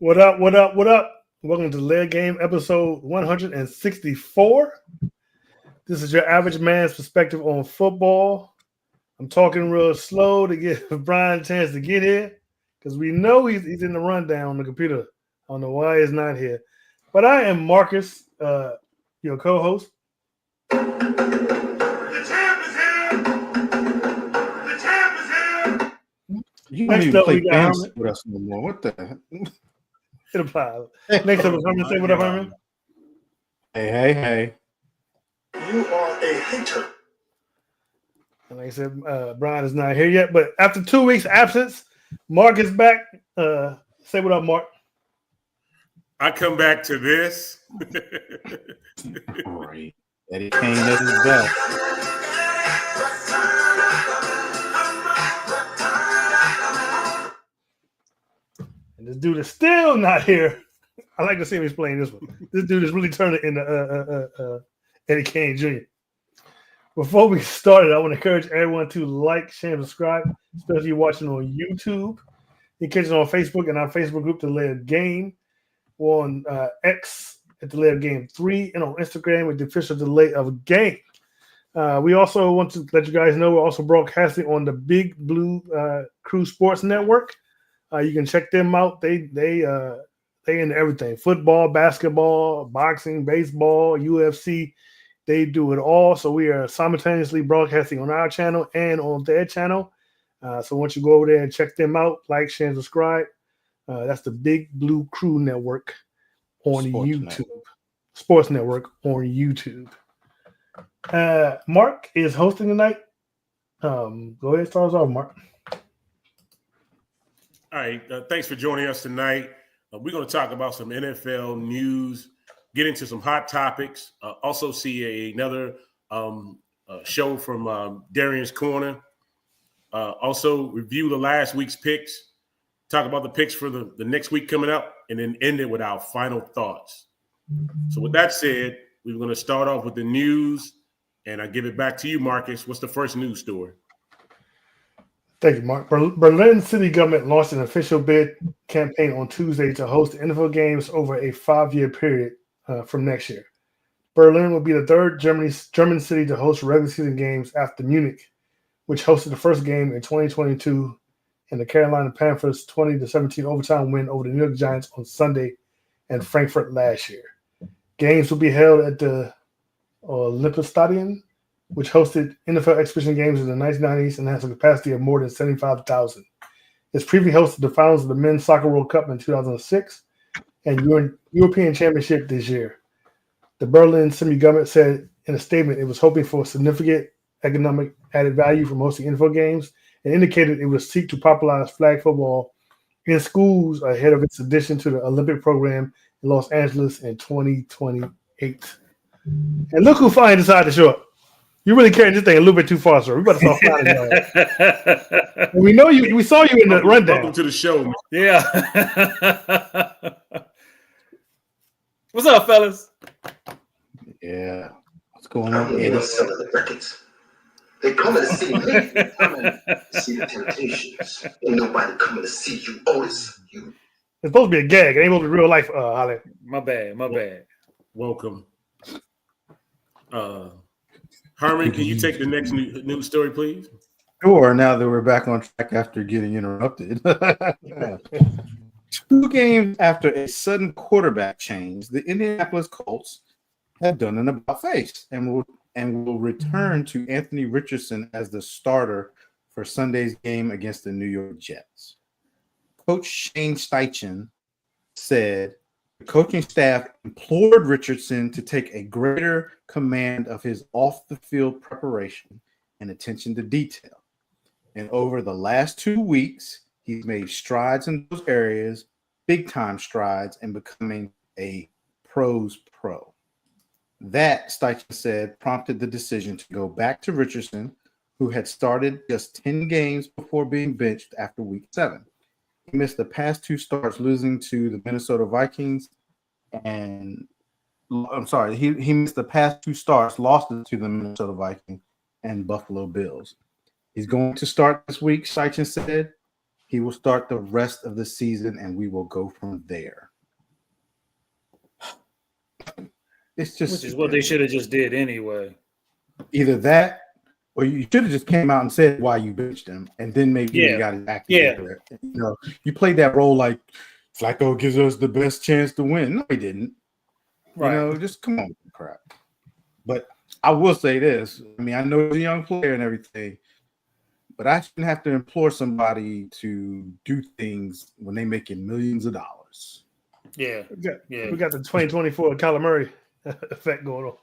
What up? What up? What up? Welcome to Lead Game episode 164. This is your average man's perspective on football. I'm talking real slow to give Brian a chance to get here because we know he's in the rundown on the computer. I don't know why he's not here. But I am Marcus, your co-host. The champ is here! The champ is here! You don't even play games with us no more. What the heck? It applies. Next up is Herman. Say what up, Herman. Hey. You are a hater. And like I said, Brian is not here yet. But after 2 weeks absence, Mark is back. Say what up, Mark. I come back to this. Great. Eddie Kane does his best. And this dude is still not here. I like to see him explain this one. This dude is really turning into Eddie Kane Jr. Before we started, I want to encourage everyone to like, share, and subscribe, especially if you're watching on YouTube. You can catch us on Facebook and our Facebook group, The Layered Game, or on X at The Layered Game 3, and on Instagram with the official Delay of Game. We also want to let you guys know we're also broadcasting on the Big Blue Crew Sports Network. You can check them out. They into everything: football, basketball, boxing, baseball, UFC. They do it all. So we are simultaneously broadcasting on our channel and on their channel. So once you go over there and check them out, like, share, and subscribe. That's the Big Blue Crew Network on YouTube. Sports Network on YouTube. Mark is hosting tonight. Go ahead, start us off, Mark. All right. Thanks for joining us tonight. We're going to talk about some NFL news, get into some hot topics, also see another show from Darian's Corner. Also review the last week's picks, talk about the picks for the next week coming up, and then end it with our final thoughts. So with that said, we're going to start off with the news, and I give it back to you, Marcus. What's the first news story? Thank you, Mark. Berlin city government launched an official bid campaign on Tuesday to host the NFL games over a 5-year period from next year. Berlin will be the third German city to host regular season games after Munich, which hosted the first game in 2022, and the Carolina Panthers' 20-17 overtime win over the New York Giants on Sunday and Frankfurt last year. Games will be held at the Olympiastadion, which hosted NFL exhibition games in the 1990s and has a capacity of more than 75,000. It's previously hosted the finals of the Men's Soccer World Cup in 2006 and European Championship this year. The Berlin city government said in a statement it was hoping for significant economic added value from hosting NFL games and indicated it would seek to popularize flag football in schools ahead of its addition to the Olympic program in Los Angeles in 2028. And look who finally decided to show up. You really carrying this thing a little bit too far, sir. We better start flying. We know you. We saw you in the rundown. Welcome to the show, man. Yeah. What's up, fellas? Yeah. What's going on? I'm in some of the records. They coming to see me. They coming to see the Temptations. Ain't nobody coming to see you, Otis. You. It's supposed to be a gag. It ain't supposed to be real life, Holly. My bad. Welcome. Herman, can you take the next news story, please? Sure, now that we're back on track after getting interrupted. 2 games after a sudden quarterback change, the Indianapolis Colts have done an about-face and will return to Anthony Richardson as the starter for Sunday's game against the New York Jets. Coach Shane Steichen said the coaching staff implored Richardson to take a greater command of his off-the-field preparation and attention to detail. And over the last 2 weeks, he's made strides in those areas, big-time strides, in becoming a pro's pro. That, Steichen said, prompted the decision to go back to Richardson, who had started just 10 games before being benched after Week 7. He missed the past 2 starts, losing to the Minnesota Vikings, and he missed the past 2 starts, lost to the Minnesota Vikings and Buffalo Bills. He's going to start this week, Steichen said. He will start the rest of the season, and we will go from there. It's just Which is what they should have just did anyway. either that, or you should have just came out and said why you benched him, and then maybe you got it back. Yeah. You played that role like Flacco gives us the best chance to win. No, he didn't. Right. Just come on with the crap. But I will say this. I mean, I know he's a young player and everything, but I shouldn't have to implore somebody to do things when they're making millions of dollars. Yeah. We got the 2024 Kyler Murray effect going on.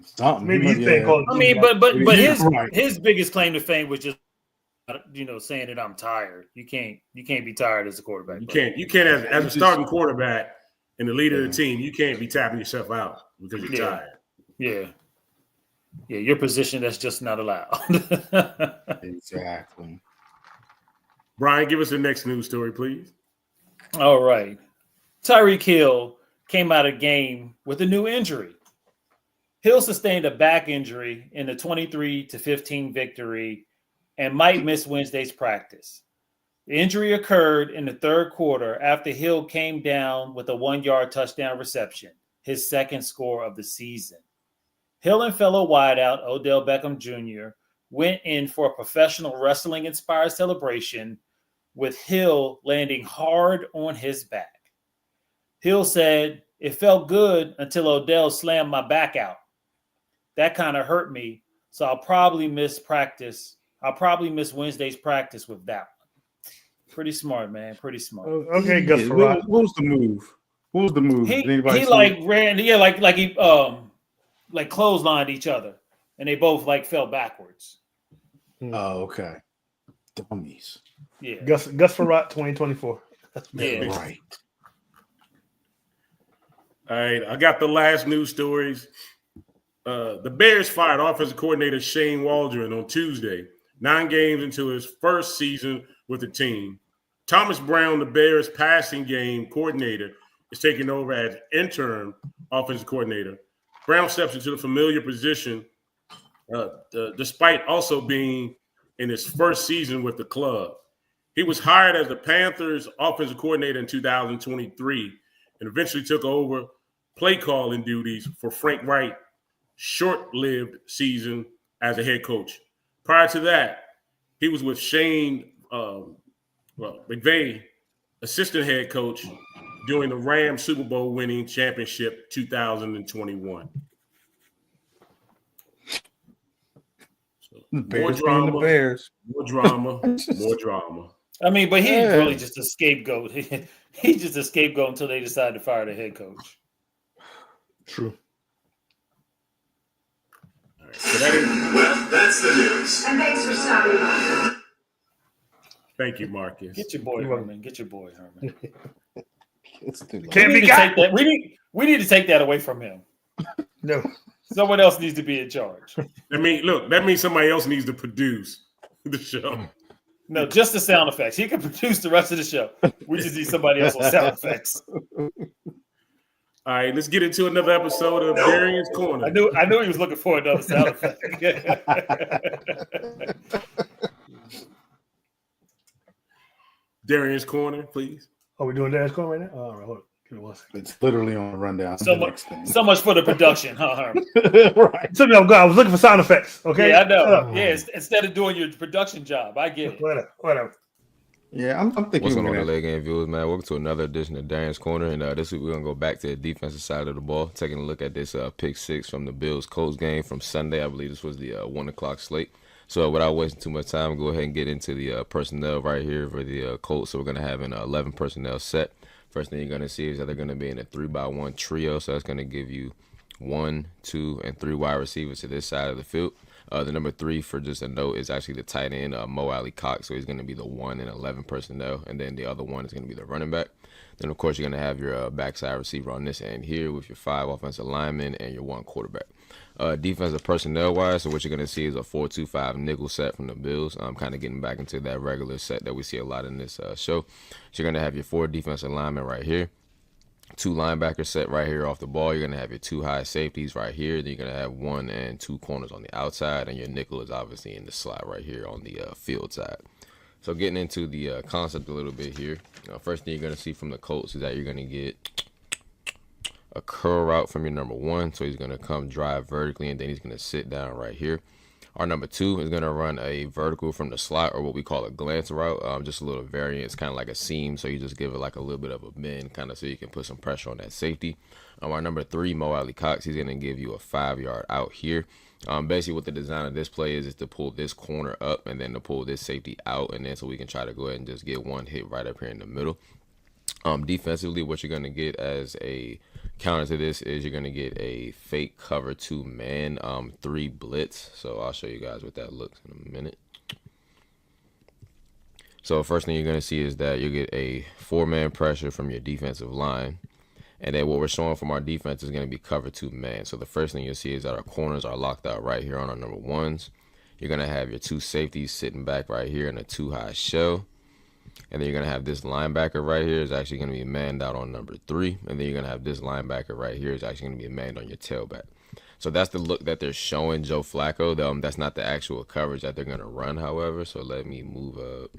Something. Maybe he's saying I mean, but his Right. his biggest claim to fame was just saying that I'm tired. You can't be tired as a quarterback. You can't as a starting quarterback and the leader of the team, you can't be tapping yourself out because you're tired. Yeah. Your position that's just not allowed. Exactly. Brian, give us the next news story, please. All right. Tyreek Hill came out of game with a new injury. Hill sustained a back injury in the 23-15 victory and might miss Wednesday's practice. The injury occurred in the third quarter after Hill came down with a 1-yard touchdown reception, his second score of the season. Hill and fellow wideout Odell Beckham Jr. went in for a professional wrestling-inspired celebration with Hill landing hard on his back. Hill said, "It felt good until Odell slammed my back out. That kind of hurt me, so I'll probably miss practice. I'll probably miss Wednesday's practice with that one." Pretty smart, man. Pretty smart. Okay, Gus Yeah, Farad. what was the move? What was the move? He Did anybody see like it? ran, he like clotheslined each other, and they both like fell backwards. Oh, okay. Dummies. Yeah. Gus Farad 2024. Yeah. Right. All right, I got the last news stories. The Bears fired offensive coordinator Shane Waldron on Tuesday, 9 games into his first season with the team. Thomas Brown, the Bears' passing game coordinator, is taking over as interim offensive coordinator. Brown steps into the familiar position despite also being in his first season with the club. He was hired as the Panthers' offensive coordinator in 2023 and eventually took over play calling duties for Frank Wright's short-lived season as a head coach. Prior to that, he was with Shane McVay, assistant head coach, during the Rams Super Bowl winning championship 2021. So, more Bears being the drama, Bears. more drama, more drama. I mean, but he's Yeah. really just a scapegoat. He's just a scapegoat until they decide to fire the head coach. True. All right, so that is, Well, that's the news. And thanks for stopping by. thank you, Marcus. Get your boy Herman. Get your boy Herman. It's too late. Can't We be need to take got. that. We need to take that away from him. No. Someone else needs to be in charge. That means somebody else needs to produce the show. No, just the sound effects. He can produce the rest of the show. We just need somebody else on sound effects. All right, let's get into another episode of Darian's Corner. I knew he was looking for another sound effect. Darian's Corner, please. Are we doing Dad's Corner right now? All right, hold on. Give me 1 second. It's literally on the rundown. So much for the production, huh, Herman? Right. Took me off guard. I was looking for sound effects. Okay. Yeah, I know. Shut up. Yeah, instead of doing your production job, I get it. Whatever. Yeah, I'm thinking. What's going we're on, gonna- the leg game viewers, man? Welcome to another edition of Darian's Corner. And this week we're going to go back to the defensive side of the ball, taking a look at this pick 6 from the Bills-Colts game from Sunday. I believe this was the 1 o'clock slate. So without wasting too much time, go ahead and get into the personnel right here for the Colts. So we're going to have an 11 personnel set. First thing you're going to see is that they're going to be in a 3-by-1 trio. So that's going to give you 1, 2, and 3 wide receivers to this side of the field. The number 3, for just a note, is actually the tight end, Mo Alley Cox. So he's going to be the 1 and 11 personnel. And then the other one is going to be the running back. Then, of course, you're going to have your backside receiver on this end here with your 5 offensive linemen and your 1 quarterback. Defensive personnel-wise, so what you're going to see is a 4-2-5 nickel set from the Bills. Kind of getting back into that regular set that we see a lot in this show. So you're going to have your 4 defensive linemen right here. 2 linebackers set right here off the ball. You're going to have your 2 high safeties right here. Then you're going to have 1 and 2 corners on the outside. And your nickel is obviously in the slot right here on the field side. So getting into the concept a little bit here. First thing you're going to see from the Colts is that you're going to get a curl route from your number 1. So he's going to come drive vertically, and then he's going to sit down right here. Our number 2 is going to run a vertical from the slot, or what we call a glance route. Just a little variance, kind of like a seam. So you just give it like a little bit of a bend, kind of so you can put some pressure on that safety. Our number 3, Mo Alie-Cox, he's going to give you a 5-yard out here. Basically what the design of this play is to pull this corner up and then to pull this safety out, and then so we can try to go ahead and just get one hit right up here in the middle. Defensively, what you're going to get as a counter to this is you're going to get a fake cover 2 man 3 blitz. So I'll show you guys what that looks in a minute. So first thing you're going to see is that you get a 4-man pressure from your defensive line. And then what we're showing from our defense is going to be cover 2 man. So the first thing you'll see is that our corners are locked out right here on our number 1s. You're going to have your 2 safeties sitting back right here in a 2-high shell. And then you're going to have this linebacker right here is actually going to be manned out on number 3. And then you're going to have this linebacker right here is actually going to be manned on your tailback. So that's the look that they're showing Joe Flacco. That's not the actual coverage that they're going to run, however. So let me move up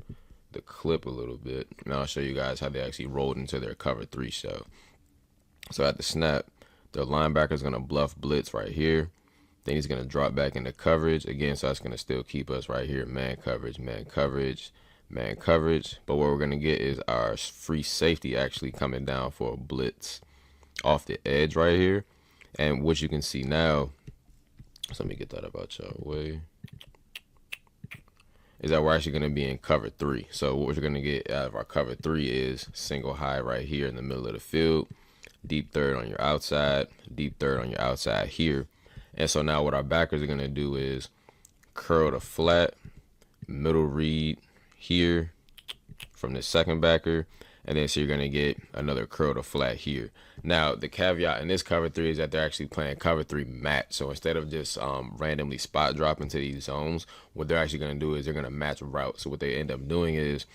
the clip a little bit. And I'll show you guys how they actually rolled into their cover 3 shell. So at the snap, the linebacker is going to bluff blitz right here. Then he's going to drop back into coverage. Again, so that's going to still keep us right here. Man coverage, man coverage, man coverage. But what we're going to get is our free safety actually coming down for a blitz off the edge right here. And what you can see now, so let me get that up out your way, is that we're actually going to be in cover 3. So what we're going to get out of our cover 3 is single high right here in the middle of the field. Deep third on your outside, deep third on your outside here. And so now what our backers are going to do is curl to flat, middle read here from the second backer, and then so you're going to get another curl to flat here. Now, the caveat in this cover 3 is that they're actually playing cover 3 match. So instead of just randomly spot dropping to these zones, what they're actually going to do is they're going to match routes. So what they end up doing is,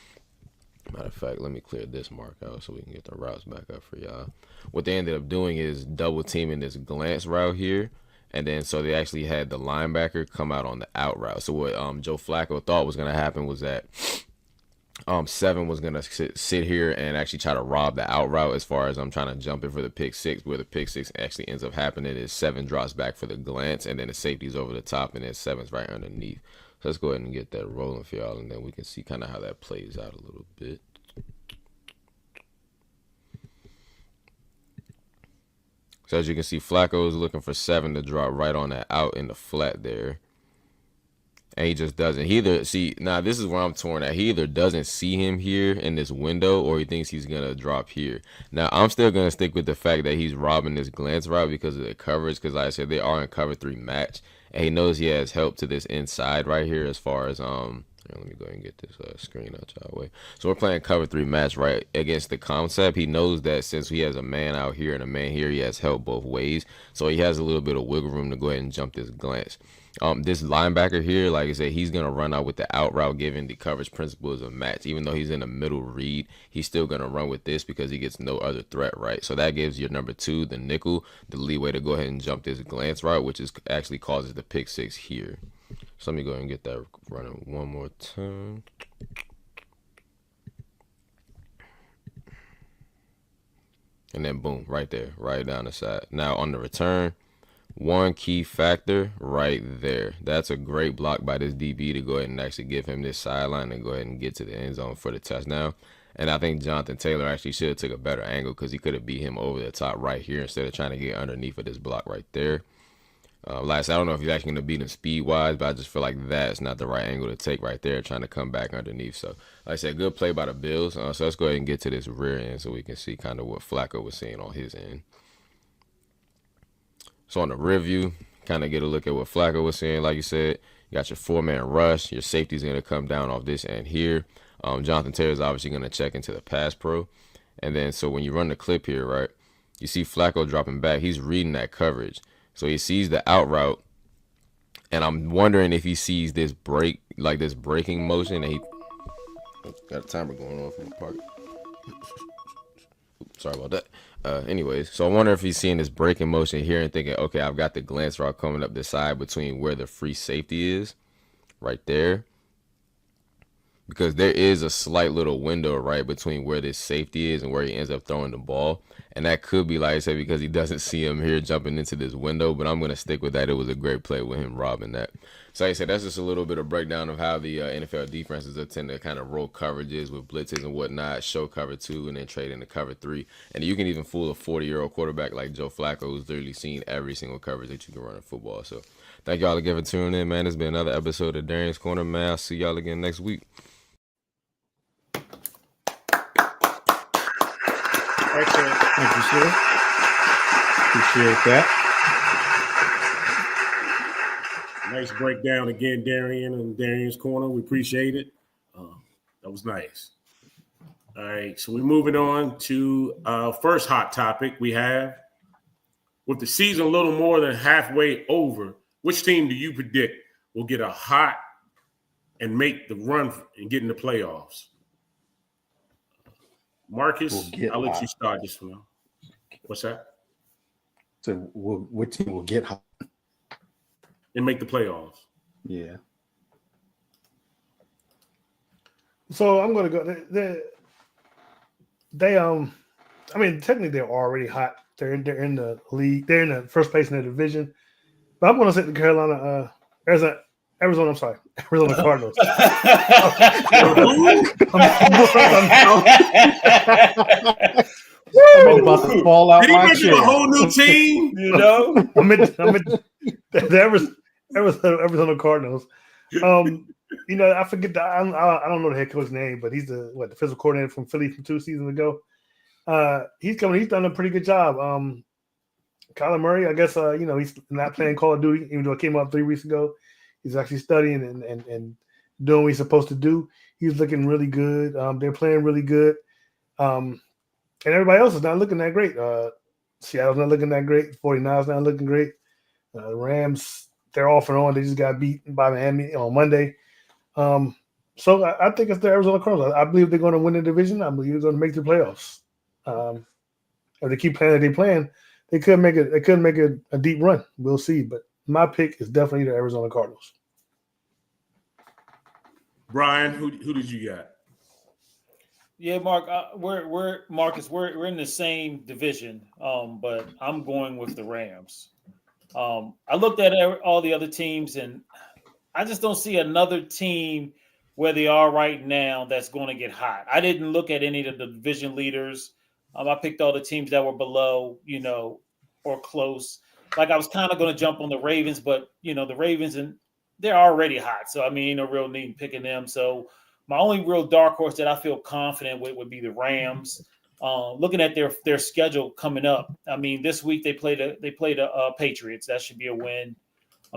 matter of fact, let me clear this mark out so we can get the routes back up for y'all. What they ended up doing is double teaming this glance route here. And then so they actually had the linebacker come out on the out route. So what Joe Flacco thought was going to happen was that 7 was going to sit here and actually try to rob the out route as far as I'm trying to jump in for the pick 6. Where the pick 6 actually ends up happening is 7 drops back for the glance, and then the safety's over the top, and then 7's right underneath. So let's go ahead and get that rolling for y'all, and then we can see kind of how that plays out a little bit. So as you can see, Flacco is looking for 7 to drop right on that out in the flat there. And he just doesn't. He either, see, now this is where I'm torn at. He either doesn't see him here in this window, or he thinks he's going to drop here. Now, I'm still going to stick with the fact that he's robbing this glance route because of the coverage. Because like I said, they are in cover 3 match. And he knows he has help to this inside right here as far as, let me go ahead and get this screen out y'all way. So we're playing cover 3 match right against the concept. He knows that since he has a man out here and a man here, he has help both ways. So he has a little bit of wiggle room to go ahead and jump this glance. This linebacker here, like I said, he's going to run out with the out route given the coverage principle is a match. Even though he's in a middle read, he's still going to run with this because he gets no other threat, right? So that gives your number 2, the nickel, the leeway to go ahead and jump this glance route, which is actually causes the pick 6 here. So let me go ahead and get that running one more time. And then boom, right there, right down the side. Now on the return, one key factor right there. That's a great block by this DB to go ahead and actually give him this sideline and go ahead and get to the end zone for the touchdown. And I think Jonathan Taylor actually should have took a better angle because he could have beat him over the top right here instead of trying to get underneath of this block right there. Last, I don't know if he's actually going to beat him speed-wise, but I just feel like that's not the right angle to take right there, trying to come back underneath. So, like I said, good play by the Bills. So let's go ahead and get to this rear end so we can see kind of what Flacco was seeing on his end. So on the rear view, kind of get a look at what Flacco was seeing. Like you said, you got your 4-man rush. Your safety's going to come down off this end here. Jonathan Taylor's obviously going to check into the pass pro. And then so when you run the clip here, right, you see Flacco dropping back. He's reading that coverage. So he sees the out route, and I'm wondering if he sees this break, like this braking motion, and he got a timer going on from the park. Oops, sorry about that. Anyways, so I wonder if he's seeing this braking motion here and thinking, okay, I've got the glance route coming up the side between where the free safety is, right there. because there is a slight little window right between where this safety is and where he ends up throwing the ball. And that could be, like I said, because he doesn't see him here jumping into this window. But I'm going to stick with that. It was a great play with him robbing that. So like I said, that's just a little bit of breakdown of how the NFL defenses tend to kind of roll coverages with blitzes and whatnot, show cover 2, and then trade into cover 3. And you can even fool a 40-year-old quarterback like Joe Flacco, who's literally seen every single coverage that you can run in football. So thank y'all again for tuning in, man. It's been another episode of Darian's Corner, man. I'll see y'all again next week. Excellent. Thank you, sir. Appreciate that. Nice breakdown again, Darian and Darian's Corner. We appreciate it. That was nice. All right, so we're moving on to our first hot topic we have. With the season a little more than halfway over, which team do you predict will get a hot and make the run and get in the playoffs? Marcus, I'll let you start this one. What's that? So what team will get hot? And make the playoffs. Yeah. So I'm going to go. They I mean, technically they're already hot. They're in the league. They're in the first place in the division. But I'm going to say the Arizona Cardinals. I'm about to fall out Did he my make chair. a whole new team? You know, I'm in the Arizona Cardinals. You know, I forget I don't know the head coach's name, but he's the physical coordinator from Philly from 2 seasons ago. He's done a pretty good job. Kyler Murray, I guess you know, he's not playing Call of Duty, even though it came out 3 weeks ago. He's actually studying and doing what he's supposed to do. He's looking really good. They're playing really good. And everybody else is not looking that great. Seattle's not looking that great. 49ers not looking great. The Rams, they're off and on. They just got beaten by Miami on Monday. So I think it's the Arizona Cardinals. I believe they're going to win the division. I believe they're going to make the playoffs. If they keep playing like they're playing, they could make it. They could make a deep run. We'll see. But my pick is definitely the Arizona Cardinals. Brian, who did you got? yeah, Mark, we're Marcus. We're in the same division, but I'm going with the Rams. I looked at all the other teams, and I just don't see another team where they are right now that's going to get hot. I didn't look at any of the division leaders. I picked all the teams that were below, you know, or close. Like I was kind of going to jump on the Ravens, but you know, the Ravens and they're already hot, so I mean, ain't no real need in picking them. So my only real dark horse that I feel confident with would be the Rams. Looking at their schedule coming up, I mean, this week they played the Patriots. That should be a win.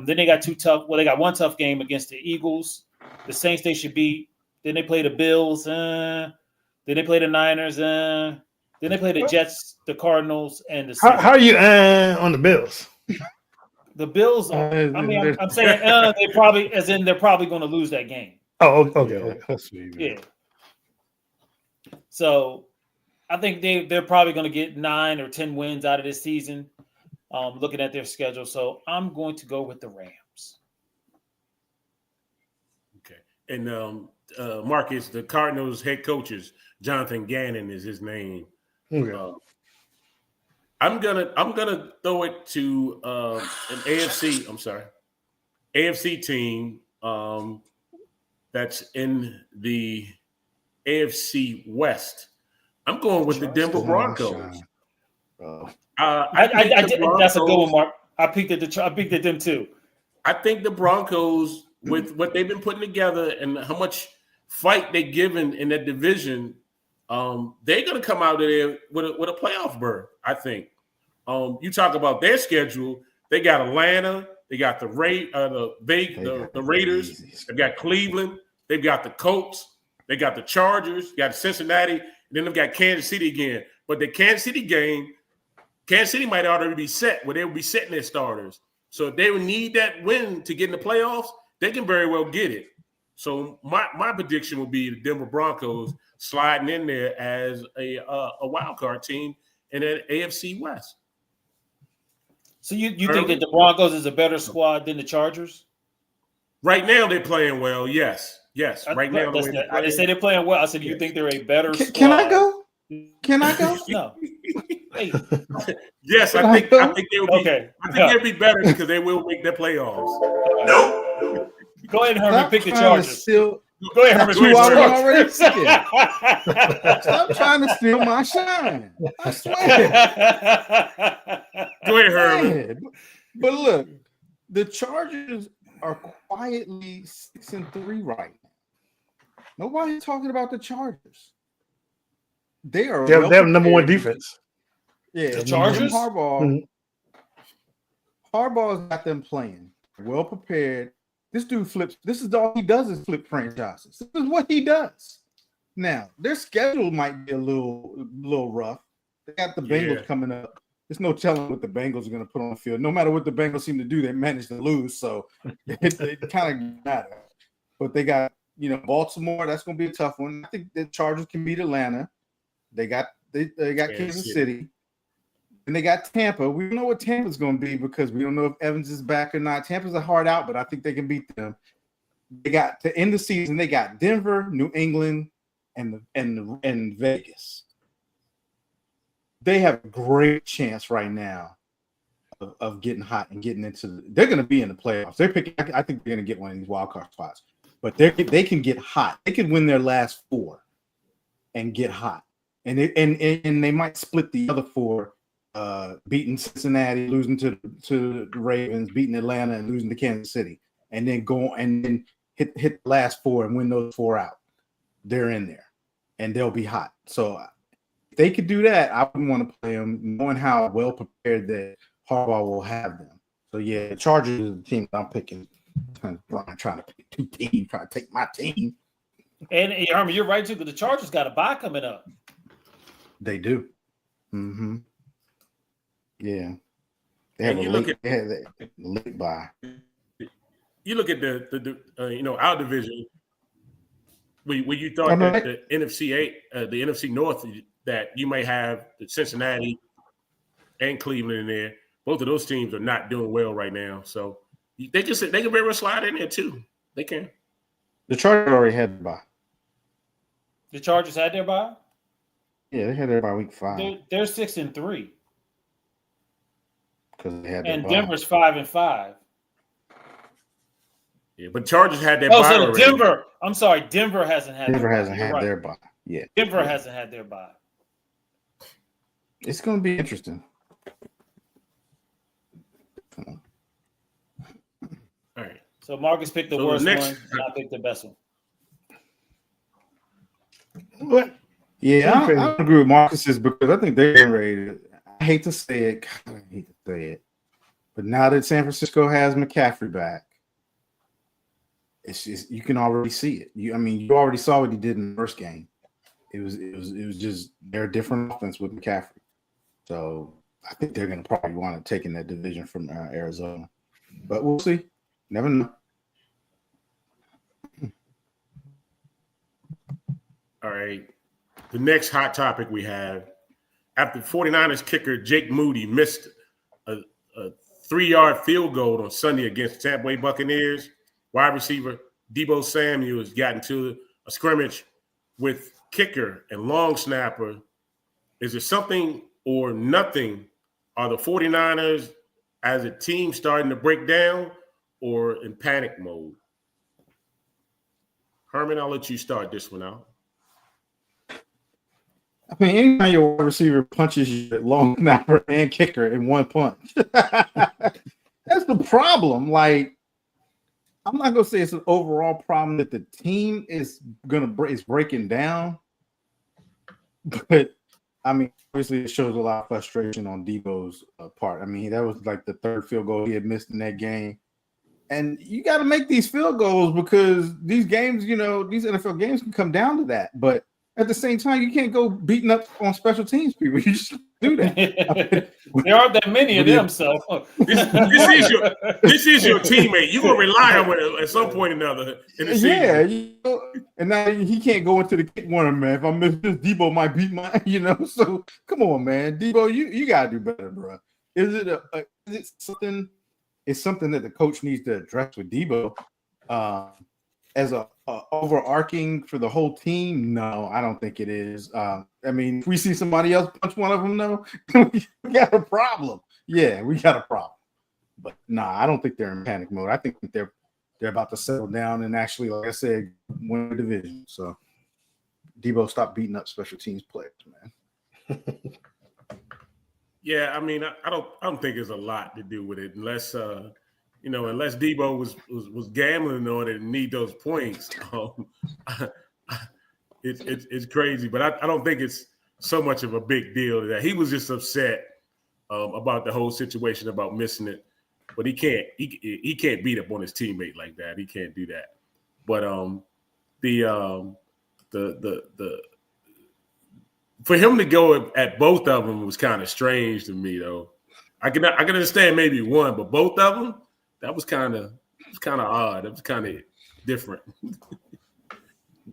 Then they got they got one tough game against the Eagles. The Saints they should beat. Then they play the Bills. Then they play the Niners. Then they play the Jets, the Cardinals, and the Saints. How are you on the Bills? The Bills. I mean, I'm saying they probably, as in they're probably going to lose that game. Oh, okay. Yeah. So I think they're probably going to get 9 or 10 wins out of this season, looking at their schedule. So I'm going to go with the Rams. Okay. And Marcus, the Cardinals head coaches, Jonathan Gannon is his name. Okay. I'm gonna throw it to an AFC team that's in the AFC West. I'm going with the Denver Broncos. I did, that's a good one, Mark. I picked at them too. I think the Broncos, with what they've been putting together and how much fight they've given in that division, they're going to come out of there with a playoff berth, I think. You talk about their schedule. They got Atlanta. They got the Raiders. They've got Cleveland. They've got the Colts. They got the Chargers. They got Cincinnati. And then they've got Kansas City again. But the Kansas City game, Kansas City might already be set where they will be setting their starters. So if they would need that win to get in the playoffs, they can very well get it. So my prediction would be the Denver Broncos sliding in there as a wild card team in that AFC West. So you think that the Broncos is a better squad than the Chargers? Right now they're playing well, yes. Yes, right now. The way they're I didn't say playing, they're playing well. I said, do you think they're a better squad? Can I go? Can I go? No. Hey, yes, I think they will be. okay. I think they'll be better because they will make the playoffs. Nope. Go ahead, Herman. Stop Pick the trying to Chargers. steal- Go ahead, Herman. That's Pick who I the already Chargers. Stop trying to steal my shine. I swear. Go ahead, Herman. Man. But look, the Chargers are quietly 6-3 right now. Nobody's talking about the Chargers. They are. They have number one prepared. defense. Yeah, The Chargers? Harbaugh. Mhm. Harbaugh's got them playing well prepared. This dude flips. This is all he does is flip franchises. This is what he does. Now their schedule might be a little rough. They got the Bengals Yeah. coming up. There's no telling what the Bengals are going to put on the field. No matter what the Bengals seem to do, they manage to lose. So it kind of matter. But they got Baltimore. That's going to be a tough one. I think the Chargers can beat Atlanta. They got Kansas City. And they got Tampa. We don't know what Tampa's going to be because we don't know if Evans is back or not. Tampa's a hard out, but I think they can beat them. They got to end the season. They got Denver, New England, and Vegas. They have a great chance right now of getting hot and getting into. They're going to be in the playoffs. They're picking. I think they're going to get one of these wild card spots. But they can get hot. They can win their last 4 and get hot, and they might split the other 4. Beating Cincinnati, losing to the Ravens, beating Atlanta, and losing to Kansas City, and then go and then hit the last 4 and win those 4 out. They're in there, and they'll be hot. So if they could do that, I wouldn't want to play them, knowing how well prepared that Harbaugh will have them. So yeah, the Chargers is the team that I'm picking. I'm trying to pick 2 teams, trying to take my team. And Herman, you're right too, because the Chargers got a bye coming up. They do. Mm-hmm. Yeah, they have a late bye. You look at the our division. Where you thought that the NFC North, that you may have the Cincinnati and Cleveland in there. Both of those teams are not doing well right now, so they can very well slide in there too. They can. The Chargers already had the bye. The Chargers had their bye. Yeah, they had their bye week 5. They're 6-3. Because they had And bye. Denver's 5-5. Yeah, but Chargers had their Oh, bye so already. Denver. I'm sorry, Denver hasn't had. Denver their hasn't bye. had You're their right. bye. Yeah, Denver hasn't had their bye. it's going to be interesting. All right. So Marcus picked the So the worst next- one, and I picked the best one. What? Yeah, I agree with Marcus's because I think they're getting ready to. I hate to say it. God, I hate to say it. But now that San Francisco has McCaffrey back, it's just you can already see it. You already saw what he did in the first game. It was just they're a different offense with McCaffrey. So I think they're going to probably want to take in that division from Arizona, but we'll see. Never know. All right. The next hot topic we have, after 49ers kicker Jake Moody missed a 3-yard field goal on Sunday against Tampa Bay Buccaneers, wide receiver Deebo Samuel has gotten to a scrimmage with kicker and long snapper. Is it something or nothing? Are the 49ers as a team starting to break down or in panic mode? Herman, I'll let you start this one out. I mean, anytime your wide receiver punches you at long snapper and kicker in one punch, that's the problem. Like, I'm not gonna say it's an overall problem that the team is breaking down, but I mean, obviously, it shows a lot of frustration on Deebo's part. I mean, that was like the 3rd field goal he had missed in that game. And you got to make these field goals because these games, these NFL games can come down to that. But at the same time, you can't go beating up on special teams people. You just do that. There aren't that many of them, so This is your teammate. You're gonna rely on it at some point or another in the season. Yeah, and now he can't go into the kick corner, man. If I miss this, Deebo might beat mine. So come on, man, Deebo, you gotta do better, bro. Is it something? It's something that the coach needs to address with Deebo. As a overarching for the whole team? No, I don't think it is. I mean, if we see somebody else punch one of them, no, we got a problem. Yeah, we got a problem. But nah, I don't think they're in panic mode. I think they're about to settle down and actually, like I said, win the division. So Debo, stop beating up special teams players, man. Yeah, I mean, I don't think there's a lot to do with it unless unless Debo was gambling on it and need those points. It's crazy, but I don't think it's so much of a big deal that he was just upset about the whole situation about missing it. But he can't beat up on his teammate like that. He can't do that. But the for him to go at both of them was kind of strange to me, though. I can understand maybe one, but both of them, that was kind of odd. It was kind of different.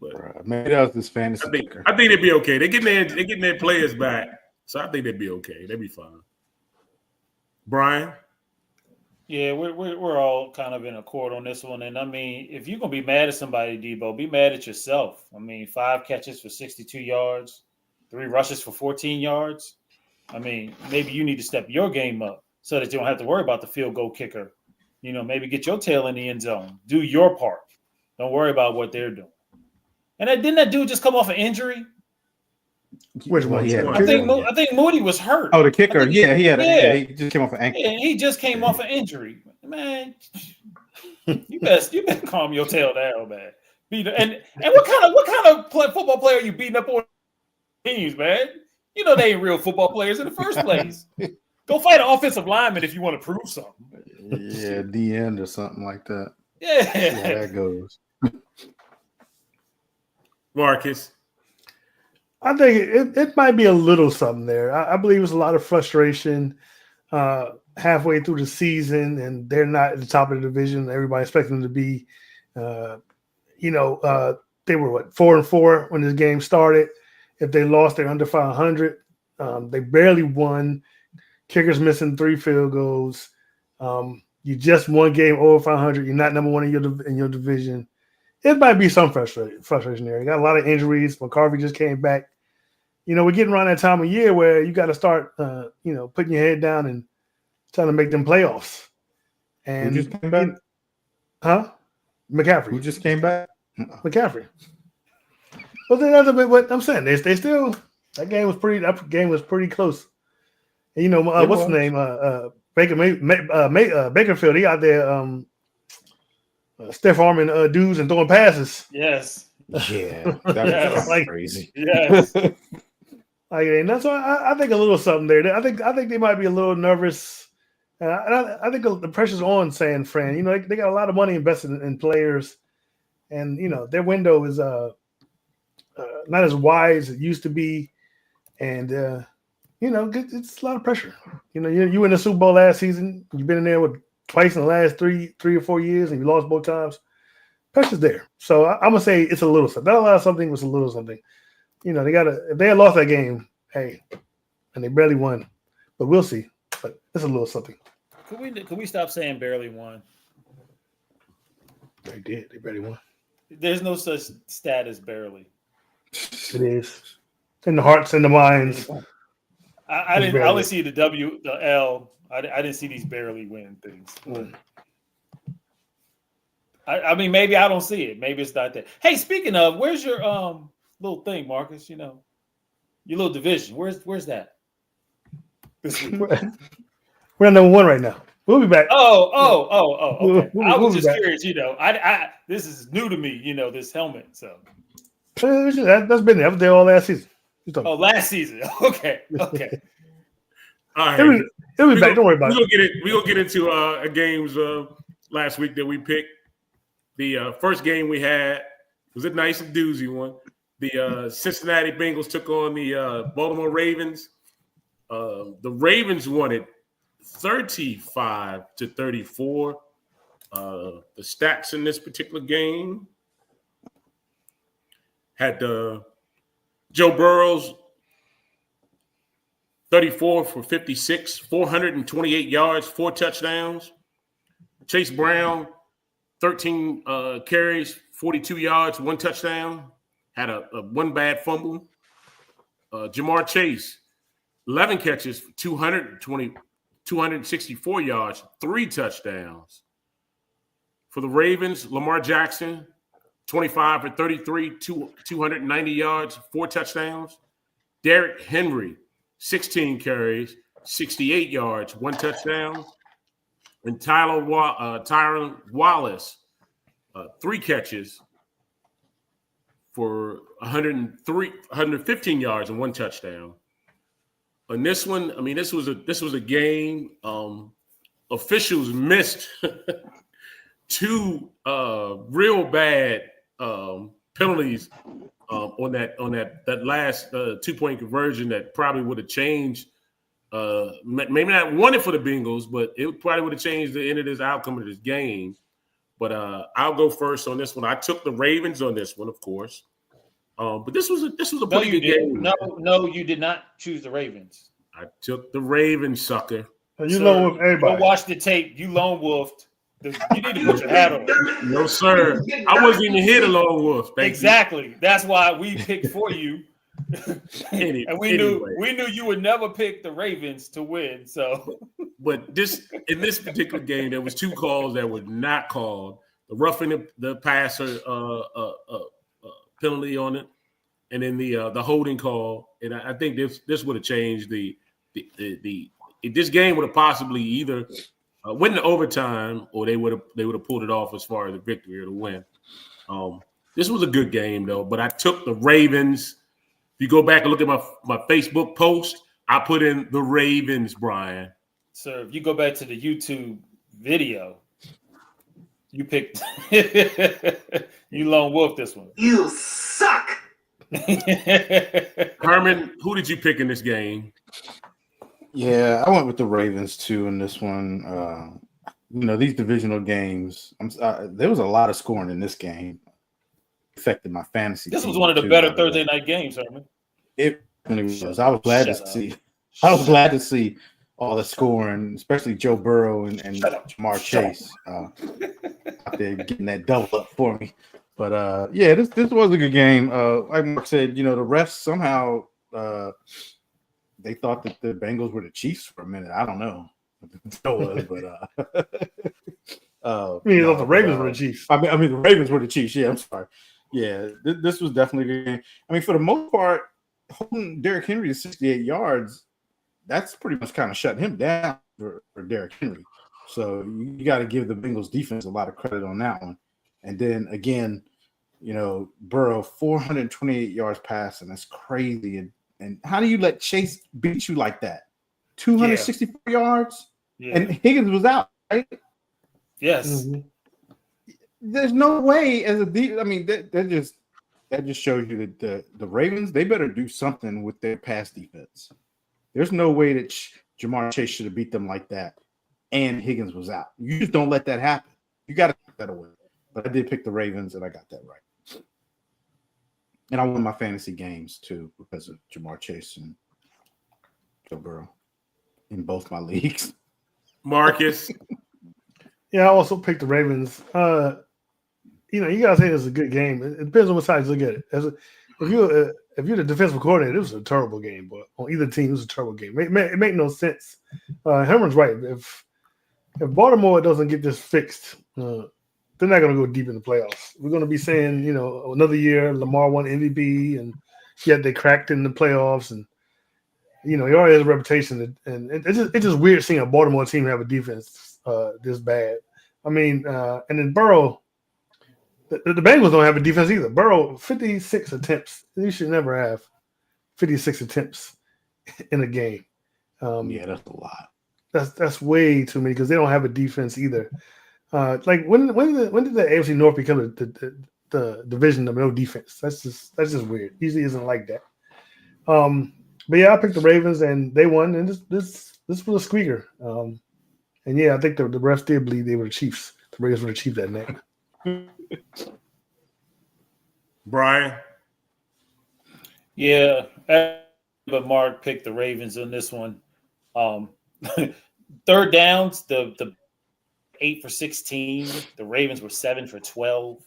But maybe that was this fantasy. I think they'd be okay. They're getting their players back, so I think they'd be okay. They'd be fine. Brian. Yeah, we're all kind of in accord on this one. And I mean, if you're gonna be mad at somebody, Debo, be mad at yourself. I mean, 5 catches for 62 yards, 3 rushes for 14 yards. I mean, maybe you need to step your game up so that you don't have to worry about the field goal kicker. You know, maybe get your tail in the end zone. Do your part. Don't worry about what they're doing. And didn't that dude just come off an injury? Which one? Yeah, I think Moody was hurt. Oh, the kicker. He he just came off an ankle. Yeah, he just came off an injury. Man, you better calm your tail down, man. And what kind of football player are you beating up on teams, man? You know they ain't real football players in the first place. Go fight an offensive lineman if you want to prove something. Yeah, the end or something like that. Yeah, that goes. Marcus. I think it might be a little something there. I believe it's a lot of frustration halfway through the season, and they're not at the top of the division. Everybody expected them to be. They were 4-4 when this game started. If they lost, they're under 500. They barely won. Kickers missing 3 field goals. You just won game over 500. You're not number one in your division. It might be some frustration there. You got a lot of injuries. McCarvey just came back. You know, we're getting around that time of year where you got to start, putting your head down and trying to make them playoffs. And who just came back? McCaffrey. Who just came back? McCaffrey. Well, that's a bit what I'm saying. They still that game was pretty close. And, what's his name? Bakerfield. He out there stiff arming dudes and throwing passes. Yes. Yeah, that's like crazy. Yes. And that's why I think a little something there. I think they might be a little nervous. I think the pressure's on San Fran. They got a lot of money invested in players, and their window is not as wide as it used to be, and it's a lot of pressure. You win the Super Bowl last season. You've been in there twice in the last three or 4 years, and you lost both times. Pressure's there, so I'm gonna say it's a little something. Not a lot of something, was a little something. They gotta. If they had lost that game, hey, and they barely won, but we'll see. But it's a little something. Could we stop saying barely won? They did. They barely won. There's no such stat as barely. It is in the hearts and the minds. I only see the W, the L. I didn't see these barely win things. I mean, maybe I don't see it. Maybe it's not there. Hey, speaking of, where's your little thing, Marcus? Your little division. Where's that? This week? We're on number 1 right now. We'll be back. Oh. Okay. I was just back. curious. I this is new to me. This helmet. So That's been there. I was there all last season. Oh, last season. Okay. All right. It'll be back. Don't worry about it. We're going to get into games last week that we picked. The first game we had was a nice and doozy one. The Cincinnati Bengals took on the Baltimore Ravens. The Ravens won it 35-34. The stats in this particular game had Joe Burrows 34 for 56, 428 yards, 4 touchdowns. Chase Brown 13 carries, 42 yards, 1 touchdown. Had a one bad fumble. Jamar Chase, 11 catches, 264 yards, 3 touchdowns. For the Ravens, Lamar Jackson, 25 for 33, 290 yards, 4 touchdowns. Derrick Henry, 16 carries, 68 yards, 1 touchdown. And Tyron Wallace, 3 catches for 115 yards and 1 touchdown. On this one, I mean, this was a game. Officials missed 2 real bad penalties on that last 2-point conversion that probably would have changed. Maybe not won it for the Bengals, but it probably would have changed the end of this outcome of this game. But I'll go first on this one. I took the Ravens on this one, of course. But this was a pretty good game. No, you did not choose the Ravens. I took the Ravens, sucker. You lone wolf everybody. Go watch the tape. You lone wolfed. You need to put your hat on. No, sir. I wasn't even here to lone wolf. Exactly. That's why we picked for you. And we knew you would never pick the Ravens to win. So, but in this particular game, there was 2 calls that were not called: the roughing the passer penalty on it, and then the holding call. And I think this would have changed this game would have possibly either went to overtime, or they would have pulled it off as far as the victory or the win. This was a good game though, but I took the Ravens. If you go back and look at my Facebook post, I put in the Ravens, Brian. Sir, if you go back to the YouTube video, you picked you lone wolf this one. You suck. Herman, who did you pick in this game? Yeah, I went with the Ravens too in this one. These divisional games, there was a lot of scoring in this game. Affected my fantasy. This was one of the better Thursday night games, Herman. It really was. I was glad to see. I was glad to see all the scoring, especially Joe Burrow and Jamar Chase out there getting that double up for me. But this was a good game. Like Mark said, the refs somehow they thought that the Bengals were the Chiefs for a minute. I don't know what it was, but the Ravens were the Chiefs. I mean the Ravens were the Chiefs. Yeah, I'm sorry. Yeah, this was definitely a good game. I mean, for the most part, holding Derrick Henry to 68 yards, that's pretty much kind of shutting him down for Derrick Henry. So you got to give the Bengals defense a lot of credit on that one. And then again, Burrow 428 yards passing. That's crazy. And how do you let Chase beat you like that? 264 yards? Yeah. And Higgins was out, right? Yes. Mm-hmm. There's no way as a deep. I mean, that just shows you that the Ravens, they better do something with their pass defense. There's no way that Jamar Chase should have beat them like that, and Higgins was out. You just don't let that happen. You got to take that away. But I did pick the Ravens, and I got that right. And I won my fantasy games too because of Jamar Chase and Joe Burrow in both my leagues. Marcus. Yeah, I also picked the Ravens. You gotta say it's a good game. It depends on what side you look at it. If you're the defensive coordinator, it was a terrible game. But on either team, it was a terrible game. It made no sense. Herman's right. If Baltimore doesn't get this fixed, they're not going to go deep in the playoffs. We're going to be saying, another year Lamar won MVP, and yet they cracked in the playoffs. And he already has a reputation. And it's just weird seeing a Baltimore team have a defense this bad. I mean, and then Burrow. The Bengals don't have a defense either. Burrow, 56 attempts. You should never have 56 attempps in a game. Yeah, that's a lot. That's way too many because they don't have a defense either. Like when did the AFC North become the division of no defense? That's just weird. Usually isn't like that. But yeah, I picked the Ravens and they won. And this was a squeaker. And yeah, I think the refs did believe they were the Chiefs. The Ravens were the Chiefs that night. Brian. Yeah, but Mark picked the Ravens on this one. Third downs, the 8 for 16. The Ravens were 7 for 12.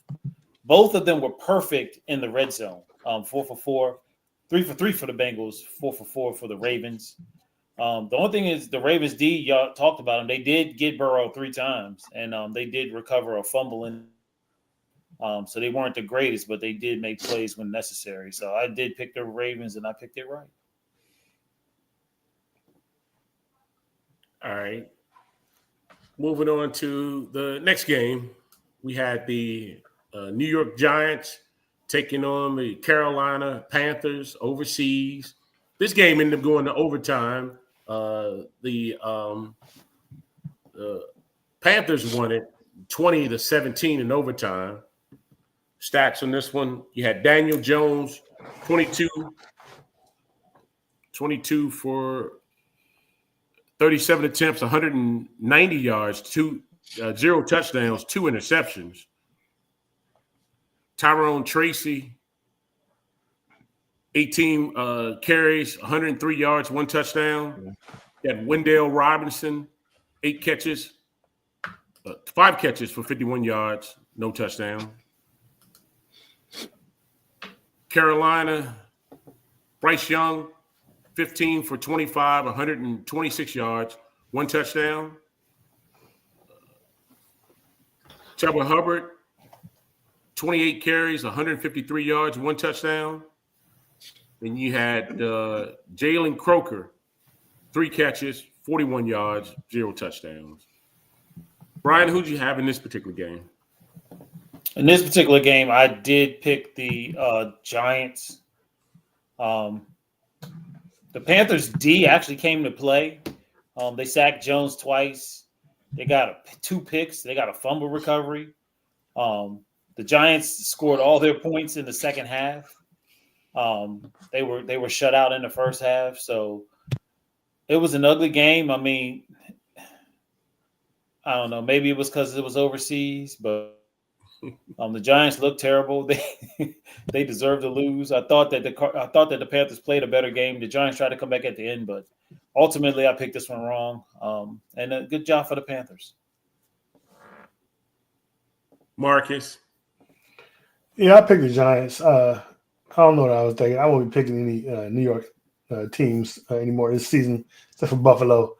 Both of them were perfect in the red zone. 4 for 4, 3 for 3 for the Bengals, 4 for 4 for the Ravens. The only thing is the Ravens D, y'all talked about them. They did get Burrow 3 times, and they did recover a fumble. So they weren't the greatest, but they did make plays when necessary. So I did pick the Ravens, and I picked it right. All right. Moving on to the next game, we had the New York Giants taking on the Carolina Panthers overseas. This game ended up going to overtime. The Panthers won it 20-17 in overtime. Stats on this one: you had Daniel Jones, 22 for 37 attempts, 190 yards, 0 touchdowns, 2 interceptions. Tyrone Tracy, 18 carries, 103 yards, 1 touchdown. You had Wendell Robinson, 5 catches for 51 yards, no touchdown. Carolina, Bryce Young, 15 for 25, 126 yards, 1 touchdown. Chuba Hubbard, 28 carries, 153 yards, 1 touchdown. And you had Jalen Croker, 3 catches, 41 yards, 0 touchdowns. Brian, who'd you have in this particular game? In this particular game, I did pick the Giants. The Panthers D actually came to play. They sacked Jones twice. They got 2 picks. They got a fumble recovery. The Giants scored all their points in the second half. They were shut out in the first half, so it was an ugly game. I mean, I don't know. Maybe it was because it was overseas, but the Giants looked terrible. They deserved to lose. I thought that the Panthers played a better game. The Giants tried to come back at the end, but ultimately I picked this one wrong. And a good job for the Panthers. Marcus. Yeah, I picked the Giants. I don't know what I was thinking. I won't be picking any New York teams anymore this season, except for Buffalo.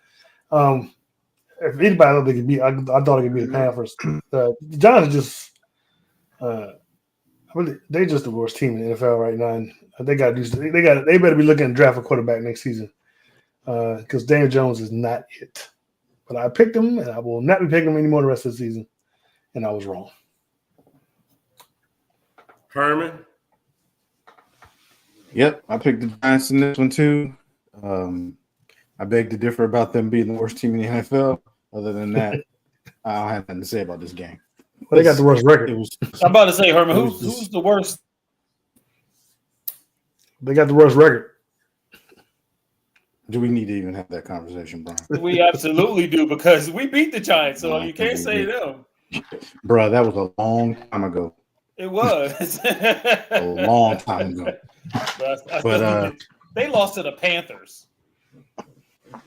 If anybody I thought they could beat, I thought it could be the Panthers. The Giants are just, they're just the worst team in the NFL right now. And they got to do. They better be looking to draft a quarterback next season because Daniel Jones is not it. But I picked him, and I will not be picking him anymore the rest of the season. And I was wrong. Herman. Yep, I picked the Giants in this one too. I beg to differ about them being the worst team in the NFL. Other than that, I don't have nothing to say about this game. Well, they got the worst record. I'm about to say, Herman, who's the worst? They got the worst record. Do we need to even have that conversation, Brian? We absolutely do because we beat the Giants, so you can't say them. Bro, that was a long time ago. It was A long time ago. But they lost to the Panthers.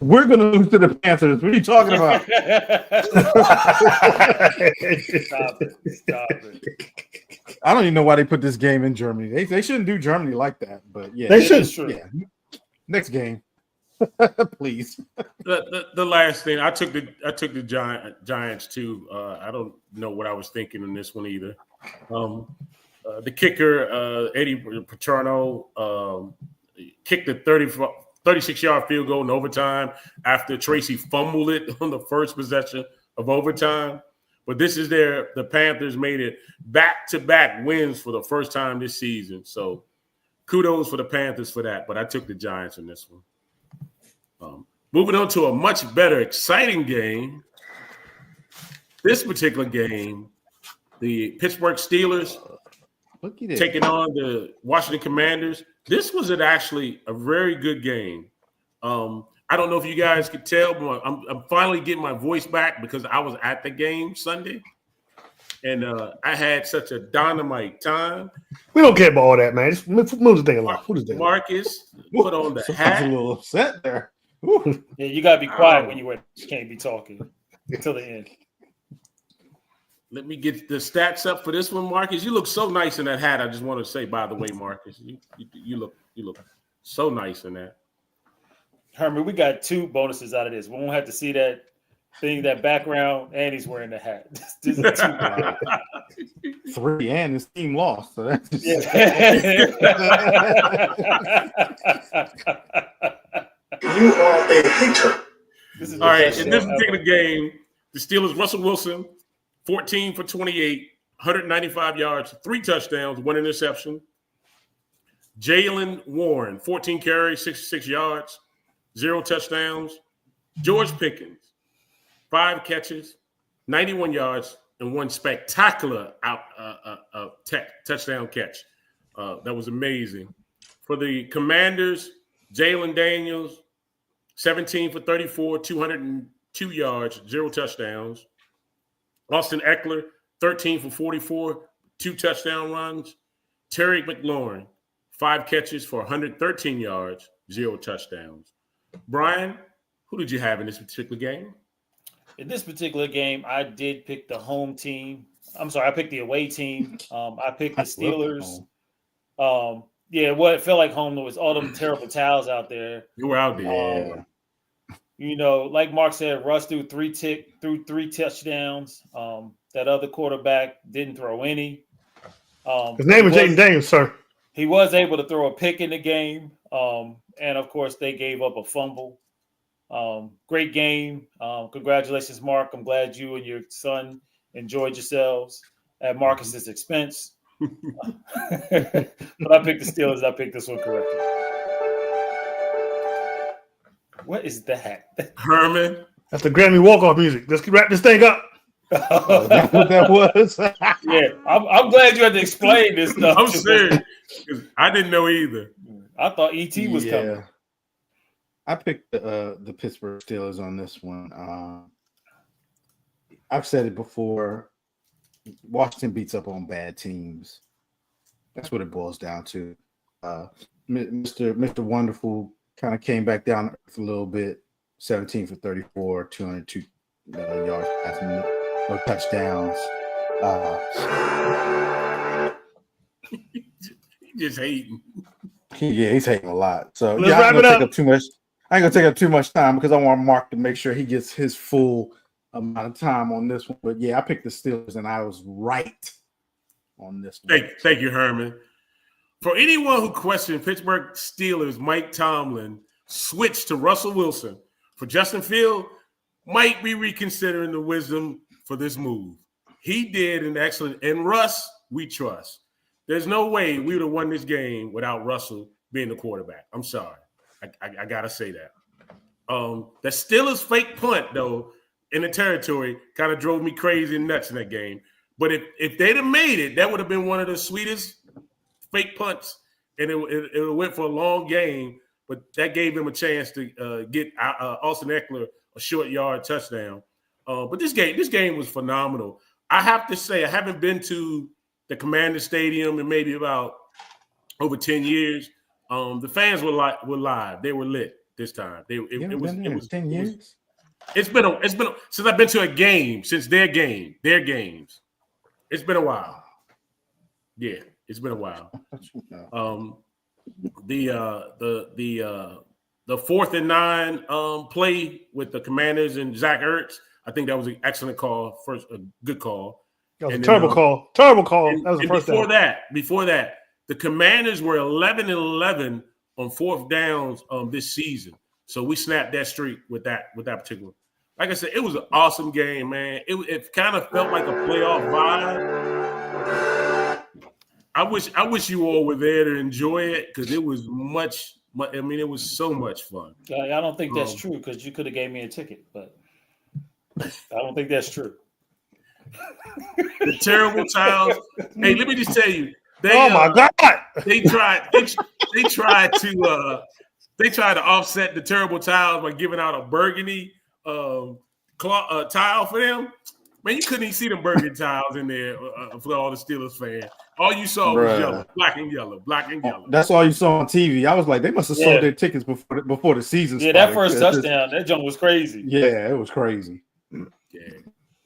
We're going to lose to the Panthers. What are you talking about? Stop it. I don't even know why they put this game in Germany. They shouldn't do Germany like that, but yeah. They should. Yeah. Next game. Please. The last thing, I took the Giants too. I don't know what I was thinking in this one either. The kicker, Eddie Paterno, kicked the 36-yard field goal in overtime after Tracy fumbled it on the first possession of overtime. But this is the Panthers made it back-to-back wins for the first time this season. So kudos for the Panthers for that. But I took the Giants in this one. Moving on to a much better, exciting game. This particular game, the Pittsburgh Steelers taking on the Washington Commanders. This was actually a very good game. I don't know if you guys could tell, but I'm finally getting my voice back because I was at the game Sunday, and I had such a dynamite time. We don't care about all that, man. Just move the thing along. Marcus, put on the hat. I was a little upset there. Yeah, you gotta be quiet when you can't be talking until the end. Let me get the stats up for this one, Marcus. You look so nice in that hat. I just want to say, by the way, Marcus, you look so nice in that. Herman, we got 2 bonuses out of this. We won't have to see that thing, that background, and he's wearing the hat. This is 2. 3 and his team lost. So that's just... You are a hater. This is All right, the in this particular game, the Steelers, Russell Wilson, 14 for 28, 195 yards, 3 touchdowns, 1 interception. Jalen Warren, 14 carries, 66 yards, 0 touchdowns. George Pickens, 5 catches, 91 yards, and 1 spectacular touchdown catch. That was amazing. For the Commanders, Jalen Daniels, 17 for 34, 202 yards, 0 touchdowns. Austin Eckler, 13 for 44, 2 touchdown runs. Terry McLaurin, 5 catches for 113 yards, 0 touchdowns. Brian, who did you have in this particular game? In this particular game, I did pick the home team. I'm sorry, I picked the away team. I picked the Steelers. Yeah, what it felt like home was all them terrible towels out there. You were out there. You know, like Mark said, Russ threw 3 touchdowns. That other quarterback didn't throw any. His name is Jaden Daniels, sir. He was able to throw a pick in the game. And, of course, they gave up a fumble. Great game. Congratulations, Mark. I'm glad you and your son enjoyed yourselves at Marcus's expense. But I picked the Steelers. I picked this one correctly. What is that? Herman. That's the Grammy walk-off music. Let's wrap this thing up. That's what that was. Yeah, I'm glad you had to explain this stuff. I'm serious. I didn't know either. I thought E.T. was coming. I picked the Pittsburgh Steelers on this one. I've said it before. Washington beats up on bad teams. That's what it boils down to. Mr. Wonderful kind of came back down to earth a little bit. 17 for 34, 202 yards passing, no touchdowns. He just hating. Yeah, he's hating a lot. So Let's yeah, wrap it up. I ain't gonna take up too much time because I want Mark to make sure he gets his full amount of time on this one. But yeah, I picked the Steelers and I was right on this one. Thank you, Herman. For anyone who questioned Pittsburgh Steelers, Mike Tomlin switched to Russell Wilson for Justin Fields, might be reconsidering the wisdom for this move. He did an excellent, and Russ, we trust. There's no way we would have won this game without Russell being the quarterback. I'm sorry. I got to say that. The Steelers' fake punt, though, in the territory kind of drove me crazy and nuts in that game. But if they'd have made it, that would have been one of the sweetest fake punts, and it went for a long game. But that gave him a chance to get Austin Eckler a short yard touchdown. But this game was phenomenal. I have to say, I haven't been to the Commander Stadium in maybe about over 10 years. The fans were live. They were lit this time. It was 10 years. It's been since I've been to a game, since their games. It's been a while. Yeah, it's been a while. The 4th and 9 play with the Commanders and Zach Ertz, I think that was an excellent call. First, a good call. That was a terrible call. Terrible call. That was the first before that, the Commanders were 11-11 on 4th downs this season. So we snapped that streak with that particular. Like I said, it was an awesome game, man. It kind of felt like a playoff vibe. I wish you all were there to enjoy it because it was much. I mean, it was so much fun. I don't think that's true because you could have gave me a ticket, but I don't think that's true. The terrible towels. Hey, let me just tell you. My God! They tried to offset the terrible towels by giving out a burgundy tile for them. Man, you couldn't even see them burgundy tiles in there for all the Steelers fans. All you saw was yellow, black and yellow. That's all you saw on TV. I was like, they must have sold their tickets before the season started. Yeah, that first touchdown, that jump was crazy. Yeah, it was crazy. Yeah.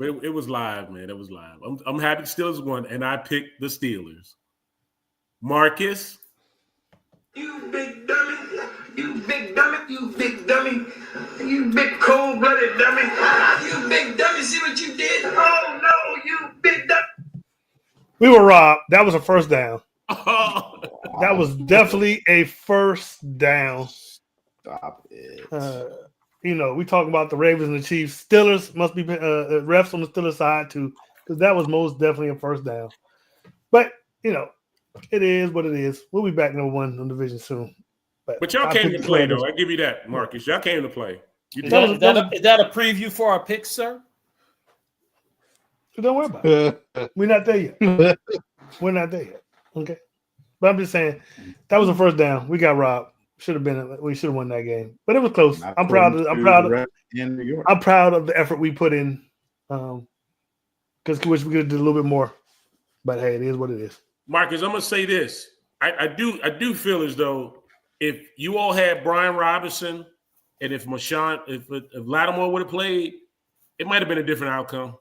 But it was live, man. It was live. I'm happy the Steelers won, and I picked the Steelers. Marcus. You big dummy. You big dummy. You big dummy. You big cold-blooded dummy. You big dummy. See what you did? Oh, no, you big dummy. We were robbed. That was a first down. Oh, That was definitely a first down. Stop it. We talking about the Ravens and the Chiefs. Steelers must be refs on the Steelers side too, because that was most definitely a first down. But it is what it is. We'll be back number one on division soon. but y'all came to play, though. I give you that, Marcus. Y'all came to play. Is that a preview for our picks, sir? So don't worry about it. We're not there yet. We're not there yet. Okay. But I'm just saying that was a first down. We got robbed. We should have won that game. But it was close. I'm proud of the effort we put in. Because we wish we could have did a little bit more. But hey, it is what it is. Marcus, I'm gonna say this. I do feel as though if you all had Brian Robinson and if Lattimore would have played, it might have been a different outcome.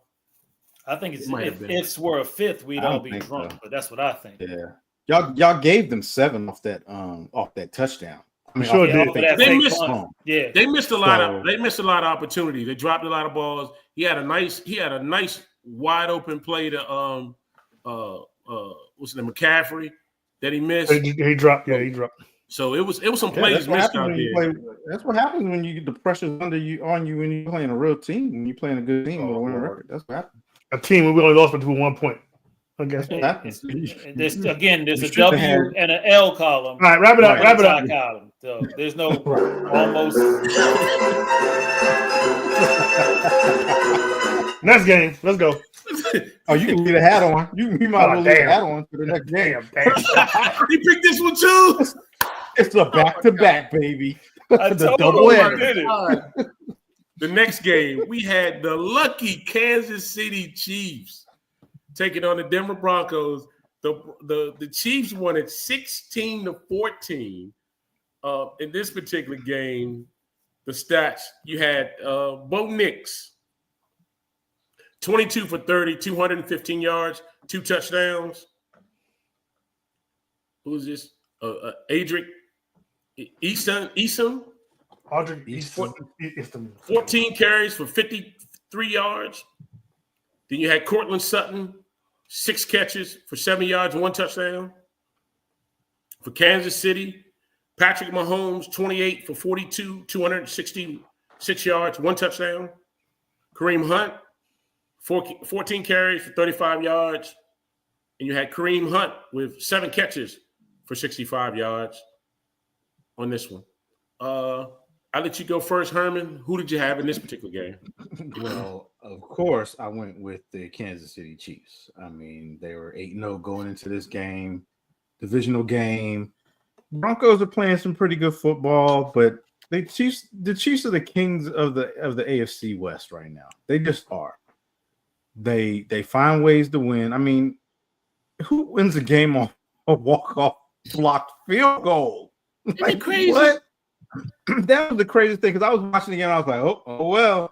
I think if ifs were a fifth, we'd all be drunk. So. But that's what I think. Yeah, y'all gave them 7 off that touchdown. I mean, sure did. They missed a lot of opportunity. They dropped a lot of balls. He had a nice wide open play to what's his name, McCaffrey, that he missed. He dropped. Yeah, he dropped. So it was some plays missed out there. That's what happens when you get the pressure's on you when you're playing a real team. When you're playing a good team with a winning record, that's what happens. A team we only lost by 1 point. I guess. There's a W and an L column. All right, wrap it up. Column. So there's no almost. Next game. Let's go. Oh, you can leave a hat on. You might as well leave a hat on for the next game. You picked this one too? It's a back-to-back, baby. The double header. The next game, we had the lucky Kansas City Chiefs taking on the Denver Broncos. The Chiefs won it 16-14. In this particular game, the stats, you had Bo Nix, 22 for 30, 215 yards, 2 touchdowns. Who was this? Adric Eason. Audrey Easton. 14 carries for 53 yards. Then you had Cortland Sutton, 6 catches for 7 yards and 1 touchdown. For Kansas City, Patrick Mahomes, 28 for 42, 266 yards, 1 touchdown. Kareem Hunt, 14 carries for 35 yards. And you had Kareem Hunt with 7 catches for 65 yards on this one. I'll let you go first, Herman. Who did you have in this particular game? Well, of course, I went with the Kansas City Chiefs. I mean, they were 8-0 going into this game, divisional game. Broncos are playing some pretty good football, but the Chiefs are the kings of the AFC West right now. They just are. They find ways to win. I mean, who wins a game on a walk-off blocked field goal? Like, crazy. What? That was the craziest thing because I was watching the game. I was like, oh well.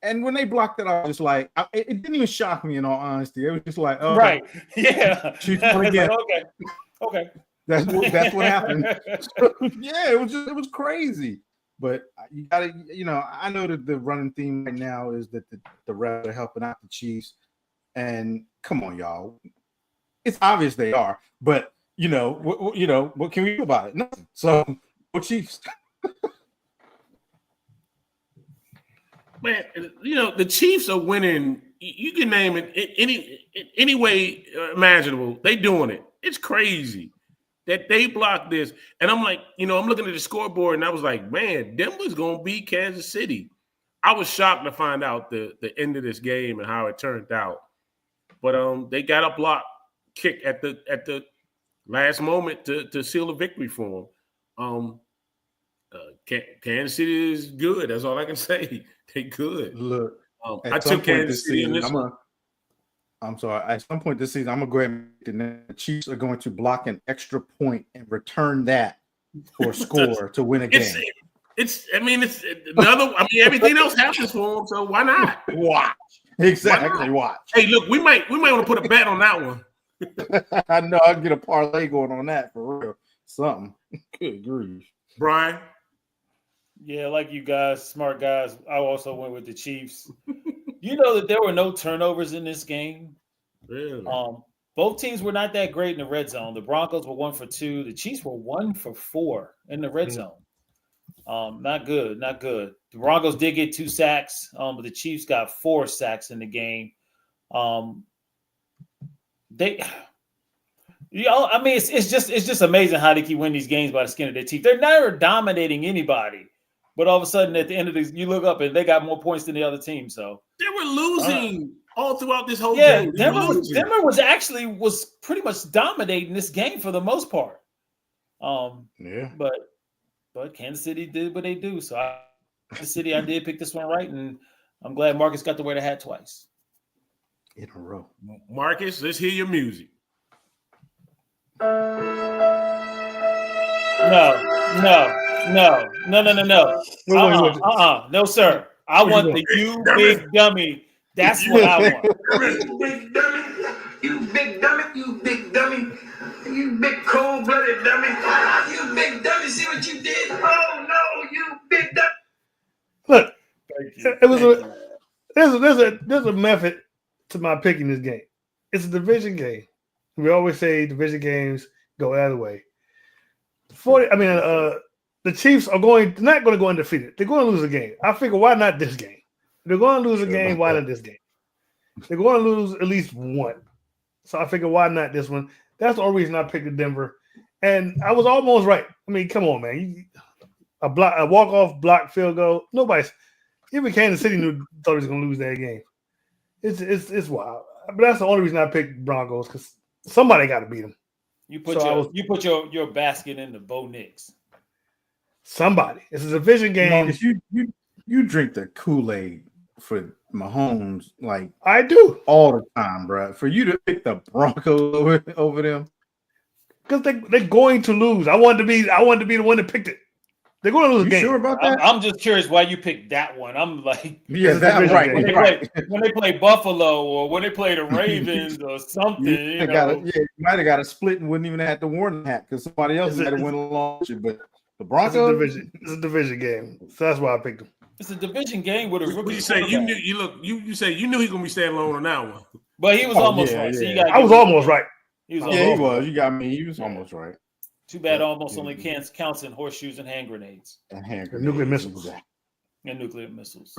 And when they blocked it, I was just like, it didn't even shock me. In all honesty, it was just like, oh, right, yeah. Again. Okay. That's what happened. Yeah, it was crazy. But you gotta, I know that the running theme right now is that the refs are helping out the Chiefs. And come on, y'all, it's obvious they are. But what can we do about it? Nothing. So, Chiefs. Man, the Chiefs are winning. You can name it any way imaginable. They doing it. It's crazy that they blocked this. And I'm like, I'm looking at the scoreboard and I was like, man, Denver's going to beat Kansas City. I was shocked to find out the end of this game and how it turned out. But they got a block kick at the last moment to seal a victory for them. Kansas City is good. That's all I can say. They good. Look, I took Kansas City in this one. I'm sorry. At some point this season, I'm gonna go ahead and the Chiefs are going to block an extra point and return that for a score to win a game. Everything else happens for them. So why not? Watch. Exactly. Watch. Hey, look, we might want to put a bet on that one. I know I'll get a parlay going on that for real. Something. Good grief. Brian. Yeah, like you guys, smart guys. I also went with the Chiefs. You know that there were no turnovers in this game. Really? Both teams were not that great in the red zone. The Broncos were 1 for 2. The Chiefs were 1 for 4 in the red zone. Not good, not good. The Broncos did get 2 sacks, but the Chiefs got 4 sacks in the game. It's just amazing how they keep winning these games by the skin of their teeth. They're never dominating anybody, but all of a sudden at the end of this, you look up and they got more points than the other team. So they were losing all throughout this whole yeah, game. Denver was pretty much dominating this game for the most part. Yeah. But Kansas City did what they do. So I did pick this one right, and I'm glad Marcus got to wear the hat twice in a row. Marcus, let's hear your music. No. No, sir. I want the you big dummy. That's what I want. You big dummy. You big dummy. You big dummy. You big cold-blooded dummy. You big dummy. See what you did? Oh, no, you big dummy. Look, there's a method to my picking this game. It's a division game. We always say division games go either way. The Chiefs are not going to go undefeated. They're going to lose a game. I figure, why not this game? They're going to lose a game. Why not this game? They're going to lose at least one. So I figure, why not this one? That's the only reason I picked Denver. And I was almost right. I mean, come on, man. A walk-off block field goal. Even Kansas City thought he was going to lose that game. It's wild. But that's the only reason I picked Broncos, because somebody got to beat them. You put your basket in the Bo Nix. Somebody. It's a division game. You drink the Kool-Aid for Mahomes, like I do all the time, bro. For you to pick the Broncos over them, because they're going to lose. I wanted to be the one that picked it. They're going to lose a game. Sure about that? I'm just curious why you picked that one. I'm like, yeah, that's right. When they play Buffalo or when they play the Ravens or something, you might have got a split and wouldn't even have to warn that because somebody else might have went along with you. But the Broncos, it's a division game, so that's why I picked them. It's a division game with a rookie. You say you knew you say you knew he was gonna be standing alone on that one. But he was almost right. Yeah. So you I was almost right. He was. You got me. He was almost right. Too bad almost only counts in horseshoes and hand grenades. And nuclear missiles. And nuclear missiles.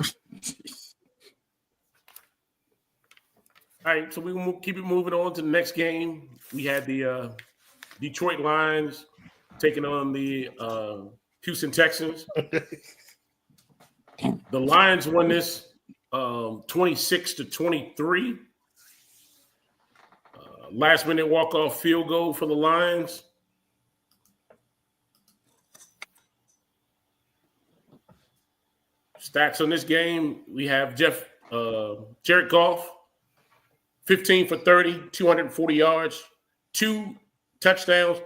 All right, so we will keep it moving on to the next game. We had the Detroit Lions taking on the Houston Texans. The Lions won this 26-23. Last minute walk-off field goal for the Lions. Stats on this game, we have Jared Goff, 15 for 30, 240 yards, 2 touchdowns,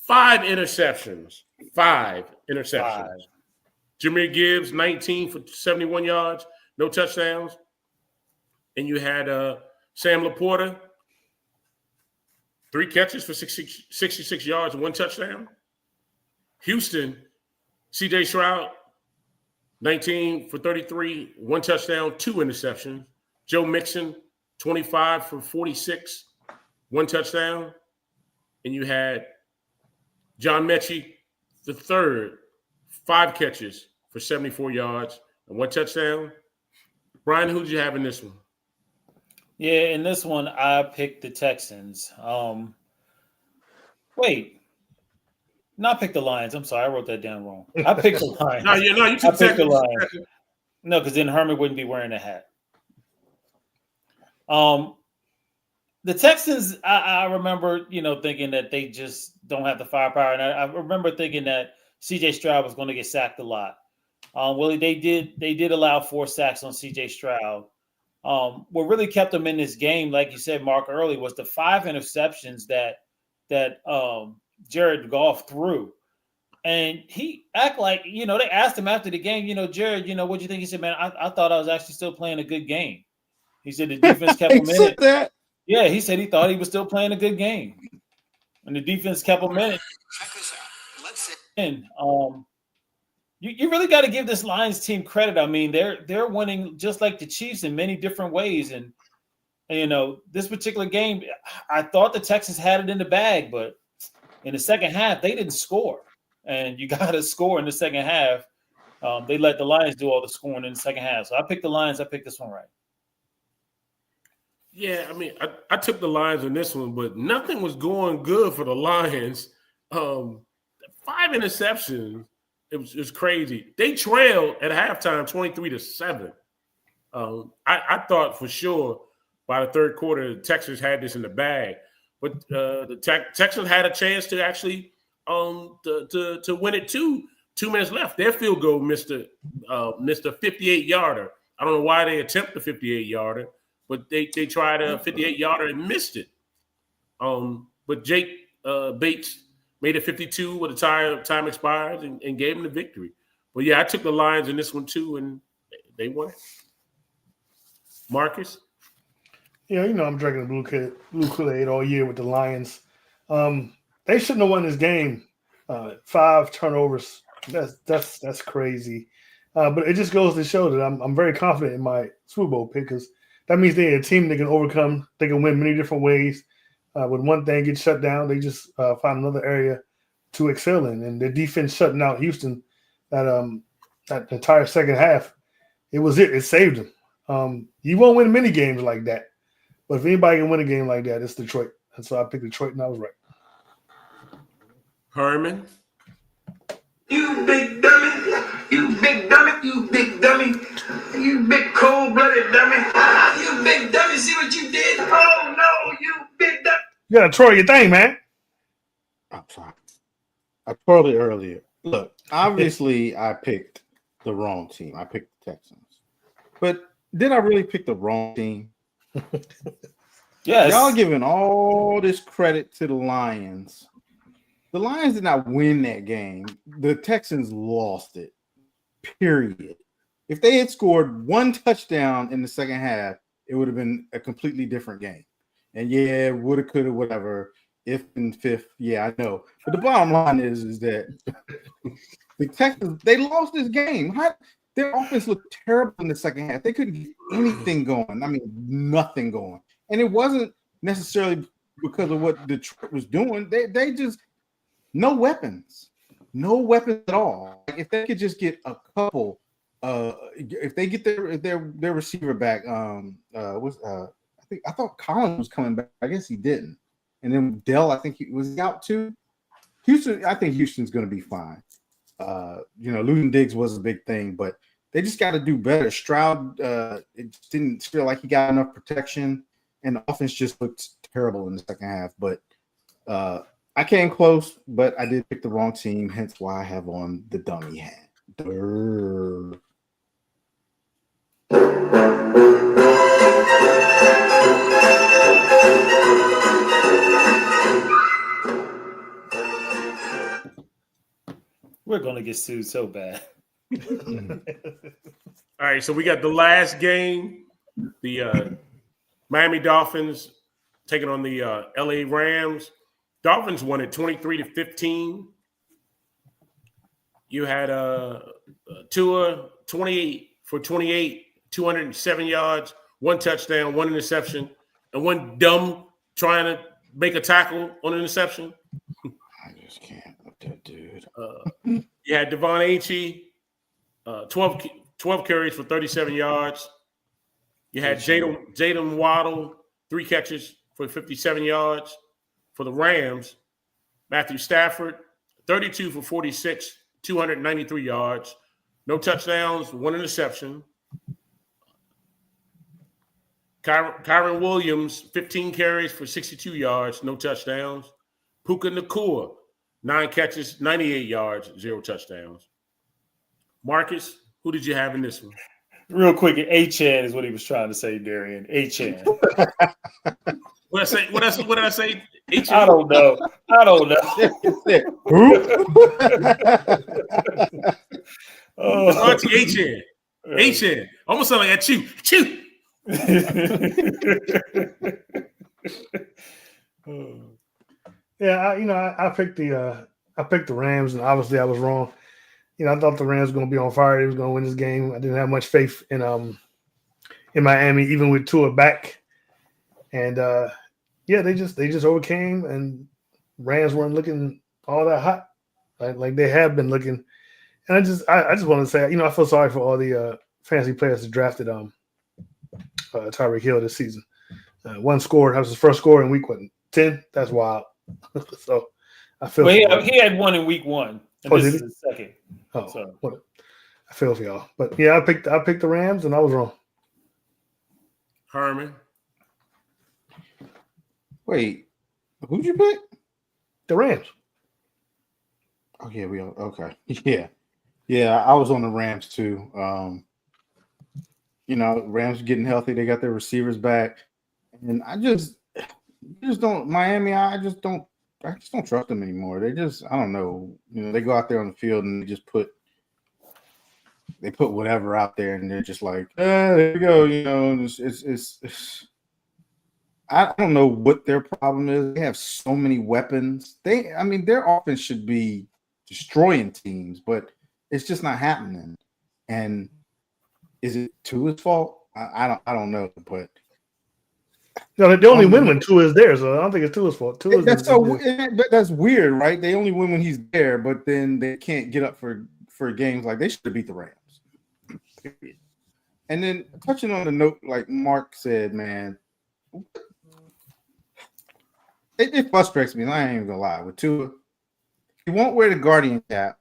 5 interceptions. 5 interceptions. Jahmyr Gibbs, 19 for 71 yards, no touchdowns. And you had Sam Laporta, 3 catches for 66 yards and 1 touchdown. Houston, C.J. Stroud, 19 for 33, 1 touchdown, 2 interceptions. Joe Mixon, 25 for 46, 1 touchdown. And you had John Mechie, the third, 5 catches for 74 yards and 1 touchdown. Brian, who did you have in this one? Yeah, in this one, I picked the Texans. I picked the Lions. I'm sorry, I wrote that down wrong. I picked the Lions. You took the Lions. No, because then Herman wouldn't be wearing a hat. The Texans, I remember, thinking that they just don't have the firepower, and I remember thinking that C.J. Stroud was going to get sacked a lot. They did allow 4 sacks on C.J. Stroud. What really kept them in this game, like you said, Mark, early, was the 5 interceptions that Jared Goff threw. And he act like, they asked him after the game, Jared, what'd you think? He said, man, I thought I was actually still playing a good game. He said the defense kept him He in said it. that. Yeah, he said he thought he was still playing a good game, and the defense kept him in it. Check this out. Let's say. And you really got to give this Lions team credit. I mean, they're winning just like the Chiefs in many different ways. And you know, this particular game, I thought the Texans had it in the bag, but in the second half, they didn't score. And you got to score in the second half. They let the Lions do all the scoring in the second half. So I picked the Lions. I picked this one right. Yeah, I mean, I took the Lions in this one, but nothing was going good for the Lions. 5 interceptions. It was crazy. They trailed at halftime 23-7. I thought for sure by the third quarter, the Texans had this in the bag. But the Texans had a chance to actually to win it too. 2 minutes left. Their field goal missed a 58-yarder. I don't know why they attempt the 58-yarder, but they tried a 58-yarder and missed it. But Jake Bates made it 52 with the time expired and gave him the victory. But yeah, I took the Lions in this one too, and they won. Marcus? Yeah, you know I'm drinking the blue Kool-Aid all year with the Lions. They shouldn't have won this game. 5 turnovers. That's crazy. But it just goes to show that I'm very confident in my Super Bowl pick because that means they're a team that can overcome. They can win many different ways. When one thing gets shut down, they just find another area to excel in. And the defense shutting out Houston that entire second half, it was it. It saved them. You won't win many games like that. But if anybody can win a game like that, it's Detroit. And so I picked Detroit, and I was right. Herman? You big dummy. You big dummy. You big dummy. You big cold-blooded dummy. You big dummy. See what you did? Oh, no. You big dummy. You got to throw your thing, man. I'm sorry. I told it earlier. Look, obviously I picked the wrong team. I picked the Texans. But did I really pick the wrong team? Yes. Y'all giving all this credit to the Lions. The Lions did not win that game. The Texans lost it. Period. If they had scored 1 touchdown in the second half, it would have been a completely different game. And yeah, woulda, coulda, whatever. If in fifth, yeah, I know. But the bottom line is that the Texans, they lost this game. Their offense looked terrible in the second half. They couldn't get anything going. I mean, nothing going. And it wasn't necessarily because of what Detroit was doing. They just no weapons at all. Like if they could just get a couple, if they get their receiver back, I thought Collins was coming back. I guess he didn't. And then Dell, I think he was out too. Houston, I think Houston's going to be fine. Losing Diggs was a big thing, but they just got to do better. Stroud, it didn't feel like he got enough protection, and the offense just looked terrible in the second half. But I came close, but I did pick the wrong team, hence why I have on the dummy hat. Durr. We're going to get sued so bad. All right, so we got the last game. The Miami Dolphins taking on the LA Rams. Dolphins won it 23-15. You had Tua 28 for 28, 207 yards, 1 touchdown, 1 interception, and one dumb trying to make a tackle on an interception. I just can't with that dude. You had Devon Achey, 12 carries for 37 yards. You had Jayden Waddle, 3 catches for 57 yards. For the Rams, Matthew Stafford, 32 for 46, 293 yards. No touchdowns, 1 interception. Kyron Williams, 15 carries for 62 yards, no touchdowns. Puka Nacua, 9 catches, 98 yards, 0 touchdowns. Marcus, who did you have in this one? Real quick, A-Chan is what he was trying to say, Darian. A-Chan. What did I say? H-Chan? I don't know. Auntie H-Chan. H-Chan. Almost sound like that chew. Yeah, I picked the Rams, and obviously I was wrong. I thought the Rams were going to be on fire. They was going to win this game. I didn't have much faith in Miami, even with Tua back. And they just overcame, and Rams weren't looking all that hot like they have been looking. And I just want to say, I feel sorry for all the fantasy players that drafted Tyreek Hill this season. One score, that was his first score in week 10. That's wild. So I feel. Well, he had one in week 1, and this is his second. Oh, so I feel for y'all, but yeah, I picked the Rams, and I was wrong. Herman. Wait, who'd you pick? The Rams. Oh yeah, okay. Yeah. I was on the Rams too. Rams getting healthy. They got their receivers back, and I just don't Miami. I just don't trust them anymore. They just, I don't know. They go out there on the field and they put whatever out there, and they're just like, there you go. It's I don't know what their problem is. They have so many weapons. Their offense should be destroying teams, but it's just not happening. And is it Tua's fault? I don't know, but no, they only win when Tua is there, so I don't think it's Tua's fault. That's weird, right? They only win when he's there, but then they can't get up for games. Like, they should have beat the Rams. And then touching on the note, like Mark said, man, it frustrates me. I ain't even gonna lie. With Tua, he won't wear the Guardian cap,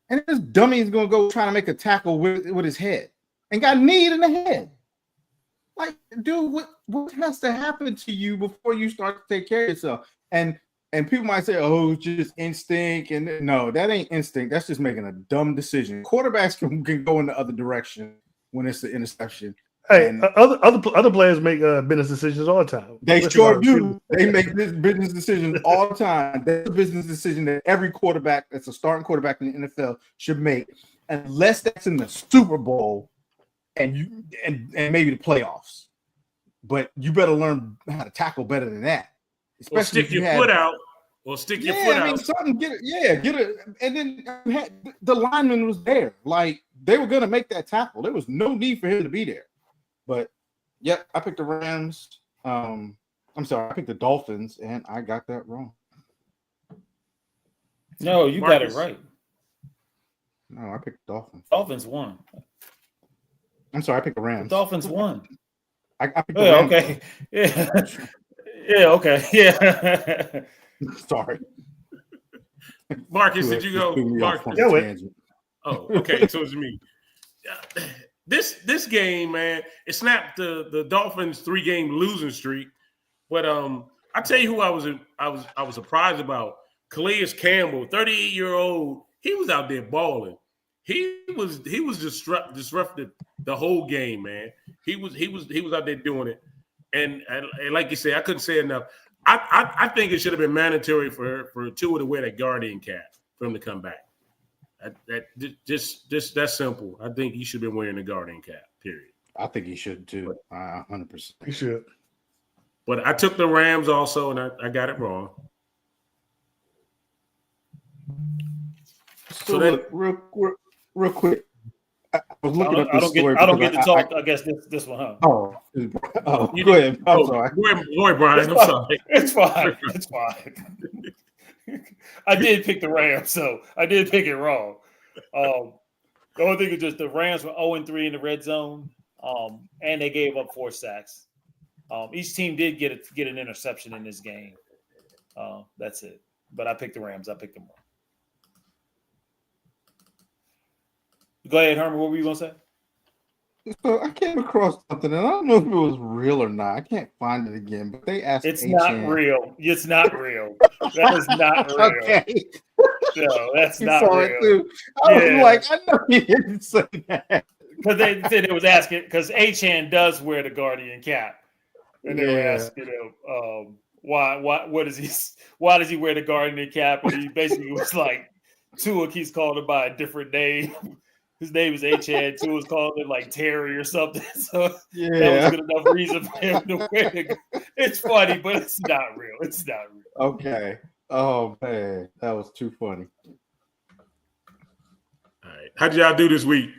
and this dummy is gonna go trying to make a tackle with his head and got kneed in the head. Like, dude, what has to happen to you before you start to take care of yourself? And people might say, "Oh, it's just instinct," and no, that ain't instinct. That's just making a dumb decision. Quarterbacks can go in the other direction when it's an interception. Hey, other players make business decisions all the time. They sure do. They make this business decisions all the time. That's a business decision that every quarterback that's a starting quarterback in the NFL should make, unless that's in the Super Bowl and maybe the playoffs. But you better learn how to tackle better than that. Or stick your foot out. Or stick your foot out. Something. Get it. And then the lineman was there. Like, they were gonna make that tackle. There was no need for him to be there. But yep, I picked the Rams. I'm sorry, I picked the Dolphins, and I got that wrong. No, you got it right. No, I picked the Dolphins. Dolphins won. I'm sorry, I picked the Rams. The Dolphins won. I picked the Rams. Okay. Yeah. Yeah. Okay. Yeah. Sorry, Marcus. Did you go? Marcus. Oh, okay. So it's me. This game, man, it snapped the Dolphins' 3-game losing streak. But I tell you who I was surprised about. Calais Campbell, 38-year-old. He was out there balling. He was disrupted the whole game, man. He was out there doing it. And like you say, I couldn't say enough. I think it should have been mandatory for Tua to wear that Guardian cap for him to come back. Just that simple. I think he should have been wearing the Guardian cap, period. I think he should too. 100%. He should. But I took the Rams also, and I got it wrong. So look, real quick. I was looking up this story. I don't get to talk. I guess this one, huh? Oh, go ahead. I'm sorry. Go ahead, Brian. I'm sorry. It's fine. It's fine. I did pick the Rams, so I did pick it wrong. The only thing is just the Rams were 0-3 in the red zone, and they gave up 4 sacks. Each team did get an interception in this game. That's it. But I picked the Rams. I picked them wrong. Go ahead, Herman. What were you going to say? So I came across something, and I don't know if it was real or not. I can't find it again, but they asked. It's not real. It's not real. That is not real. Okay. No, that's not real. Too. I was like, I know he didn't say that. Because they said it was asking, because Achane does wear the Guardian cap, and they were asking him, why does he wear the Guardian cap? And he basically was like, Tua keeps calling him by a different name. His name is H-Head too. Was called him like Terry or something. So that Yeah. was good enough reason for him to win. It's funny, but it's not real. It's not real. Okay. Oh man, that was too funny. All right. How did y'all do this week?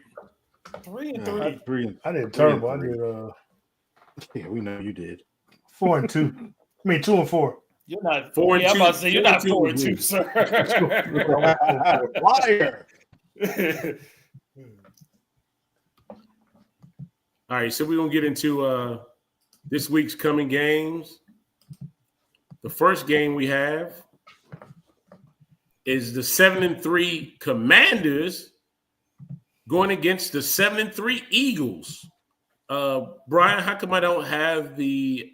3-3. I did Three terrible. I and three. did Yeah, we know you did. 4-2. I mean 2-4. You're not 4-2. I'm about to say you're not 4-2. 4-2, sir. Liar. All right, so we're gonna get into this week's coming games. The first game we have is the 7-3 Commanders going against the 7-3 Eagles. Brian, how come I don't have the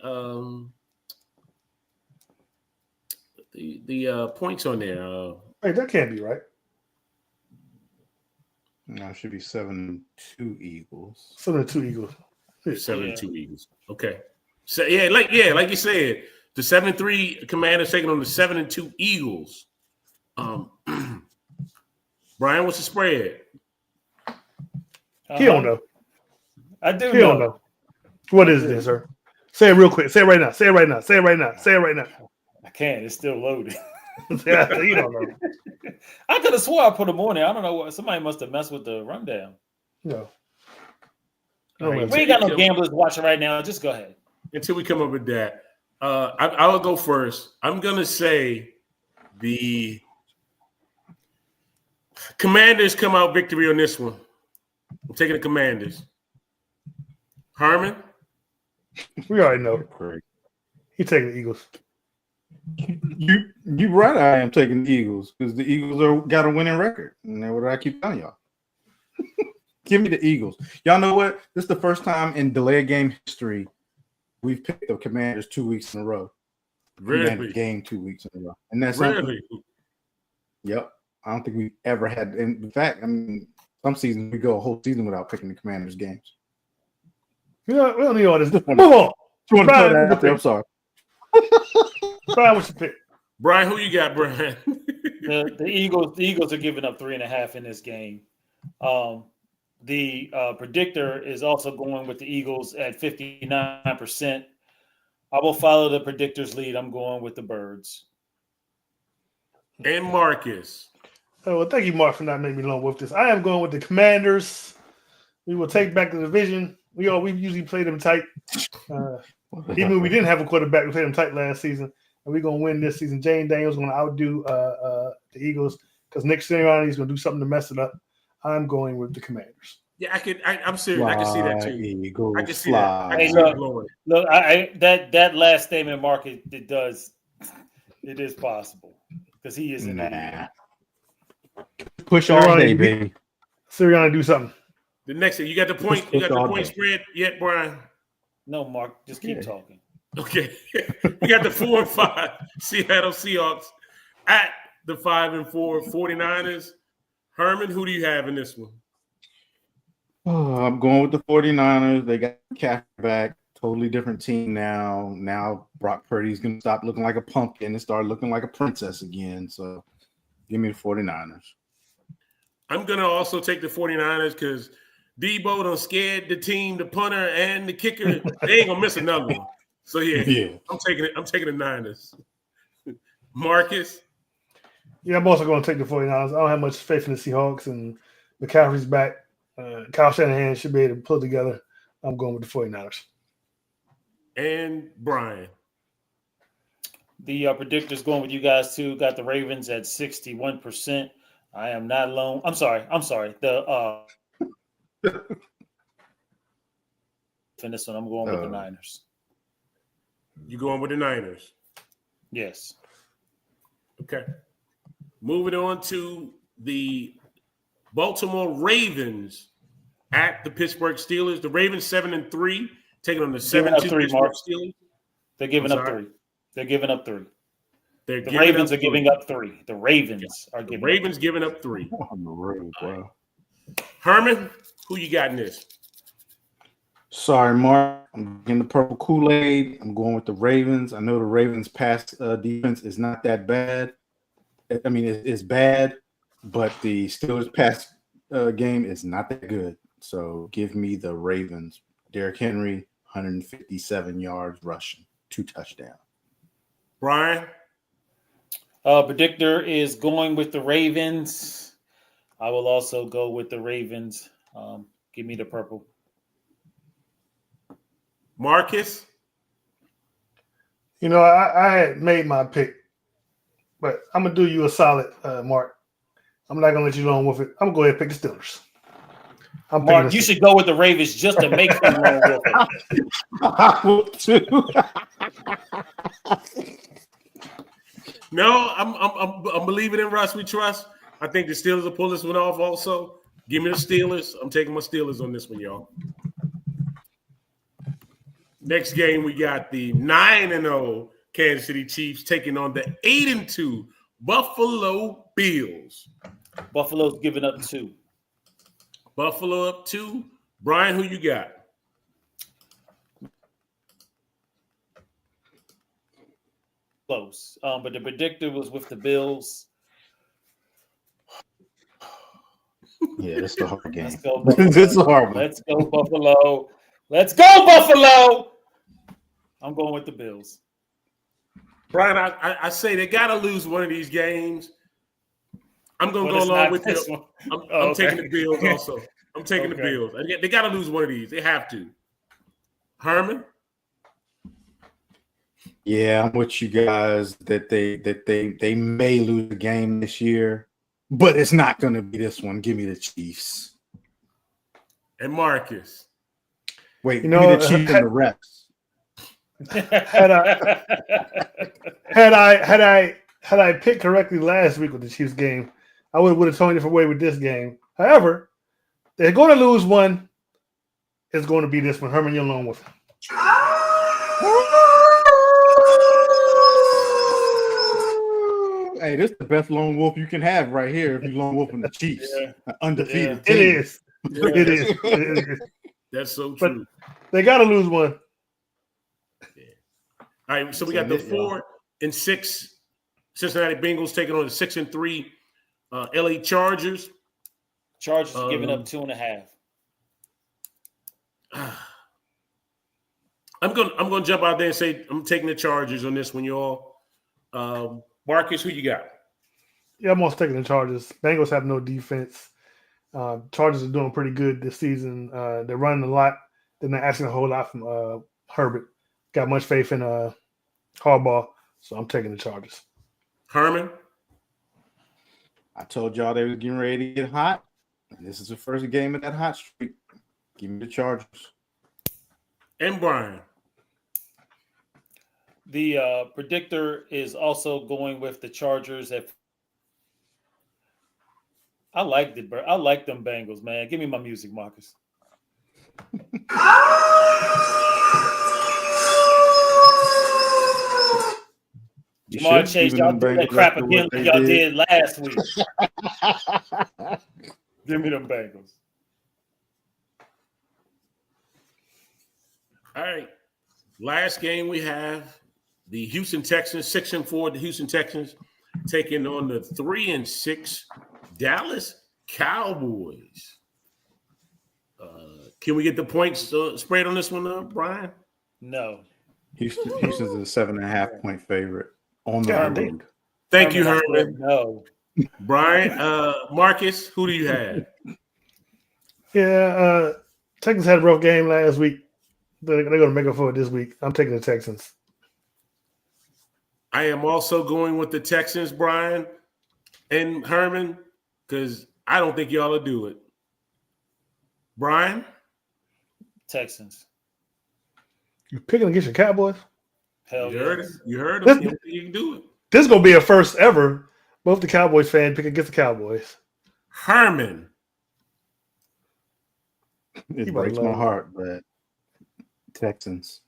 points on there? Hey, that can't be right. No, it should be 7-2 Eagles. 7-2 Eagles. 7-2 Eagles. Okay. So like you said, the 7-3 Commanders taking on the 7-2 Eagles. Brian, what's the spread? He don't know. I do He don't know. What is this, sir? Say it real quick. Say it right now. Say it right now. Say it right now. Say it right now. I can't. It's still loaded. Yeah, you don't know. I could have swore I put them on there. I don't know what. Somebody must have messed with the rundown. No. All right, We ain't got no gamblers watching right now. Just go ahead. Until we come up with that, I will go first. I'm gonna say the Commanders come out victory on this one. I'm taking the Commanders. Herman, We already know. Correct. He taking the Eagles. You right. I am taking the Eagles because the Eagles got a winning record, and that's what I keep telling y'all. Give me the Eagles. Y'all know what? This is the first time in delayed game history we've picked the Commanders 2 weeks in a row. really, Game 2 weeks in a row, and that's really. Yep. I don't think we've ever had. In fact, I mean, some seasons we go a whole season without picking the Commanders games. We don't need all this. Move on. You want to put Brian, that out there? I'm sorry. Brian, what's your pick? Brian, who you got, Brian? The Eagles are giving up 3.5 in this game. The predictor is also going with the Eagles at 59%. I will follow the predictor's lead. I'm going with the Birds. And Marcus. Oh, well, thank you, Mark, for not making me alone with this. I am going with the Commanders. We will take back the division. We usually play them tight. Even when we didn't have a quarterback, we played them tight last season. And we're going to win this season. Jane Daniels going to outdo the Eagles because Nick Sirianni is going to do something to mess it up. I'm going with the Commanders. Yeah, I'm serious. I can see that too. Eagles, I can see that. I can Hey, see look. it blowing. Look, that last statement, Mark, it is possible because he is in the Nah. Push all Sirianni, day, baby. Sirianni do something. The next thing, you got the point. You got the point spread yet, Brian? No, Mark, just keep talking. Okay. You got the 4-5 Seattle Seahawks at the 5-4 49ers. Herman, who do you have in this one? Oh, I'm going with the 49ers. They got Cash back. Totally different team now. Now Brock Purdy's going to stop looking like a pumpkin and start looking like a princess again. So give me the 49ers. I'm going to also take the 49ers because Debo done scared the team, the punter, and the kicker. They ain't going to miss another one. So, yeah, I'm taking it. I'm taking the Niners. Marcus? Yeah, I'm also going to take the 49ers. I don't have much faith in the Seahawks, and McCaffrey's back. Kyle Shanahan should be able to pull together. I'm going with the 49ers. And Brian. The predictor's going with you guys too. Got the Ravens at 61%. I am not alone. I'm sorry. The in this one, I'm going with the Niners. You going with the Niners? Yes. Okay. Moving on to the Baltimore Ravens at the Pittsburgh Steelers. The Ravens 7-3, taking on the 7-2 Pittsburgh Steelers. They're giving up 3. They're giving up 3. The Ravens are giving up 3. The Ravens are giving. Ravens giving up 3. On the road, bro. Herman, who you got in this? Sorry, Mark. I'm getting the purple Kool-Aid. I'm going with the Ravens. I know the Ravens' pass defense is not that bad. I mean, it's bad, but the Steelers' pass game is not that good. So give me the Ravens. Derrick Henry, 157 yards rushing, 2 touchdowns. Brian? Predictor is going with the Ravens. I will also go with the Ravens. Give me the purple. Marcus? You know, I had made my pick, but I'm gonna do you a solid, Mark. I'm not gonna let you long with it. I'm gonna go ahead and pick the Steelers. I'm picking Mark, the you Steelers. should go with the Ravens just to make them wrong with it. I will too. No, I'm believing in Russ. We trust. I think the Steelers will pull this one off also. Give me the Steelers. I'm taking my Steelers on this one, y'all. Next game, we got the 9-0 Kansas City Chiefs taking on the 8-2 Buffalo Bills. Buffalo's giving up 2. Buffalo up 2. Brian, who you got? Close. But the predictor was with the Bills. Yeah, this is a hard game. Let's go, Buffalo. This is a hard one. Let's go, Buffalo. Let's go, Buffalo. I'm going with the Bills. Brian, I say they got to lose one of these games. I'm going to But go it's along not with this you. one. I'm Okay. taking the Bills also. I'm taking the Okay. Bills. They got to lose one of these. They have to. Herman? Yeah, I'm with you guys that they may lose the game this year, but it's not going to be this one. Give me the Chiefs. And Marcus? Wait, You give know, me the Chiefs and the refs. Had I picked correctly last week with the Chiefs game, I would have told you different way with this game. However, they're going to lose one. It's going to be this one. Herman, you're along with him. Hey, this is the best lone wolf you can have right here if you lone wolf in the Chiefs. Yeah. An undefeated It team. is. Yeah, It is. It is. That's so But- true. They got to lose one. All right, so we got the 4-6 Cincinnati Bengals taking on the 6-3 LA Chargers. Chargers giving up 2.5. I'm gonna jump out there and say I'm taking the Chargers on this one, y'all. Marcus, who you got? Yeah, I'm almost taking the Chargers. Bengals have no defense. Chargers are doing pretty good this season. They're running a lot. They're not asking a whole lot from Herbert. Got much faith in Harbaugh, so I'm taking the Chargers. Herman? I told y'all they was getting ready to get hot, and this is the first game of that hot streak. Give me the Chargers. And Brian? The predictor is also going with the Chargers. I like them Bengals, man. Give me my music, Marcus. You Jamar should, Chase, even y'all them do that Bengals crap after again what like they y'all did last week. Give me them Bengals. All right. Last game we have the Houston Texans, 6-4. The Houston Texans taking on the 3-6 Dallas Cowboys. Can we get the points spread on this one, Brian? No. Houston's a 7.5-point favorite on the God road. Thank you, I said Herman. no. Brian, Marcus, who do you have? Yeah, Texans had a rough game last week. They're going to make up for it this week. I'm taking the Texans. I am also going with the Texans, Brian and Herman, because I don't think y'all will do it. Brian? Texans. You picking against your Cowboys? Hell You heard yes. it. You heard him. You don't think you can do it. This is going to be a first ever. Both the Cowboys fans pick against the Cowboys. Herman. It You breaks might my love heart, but Texans.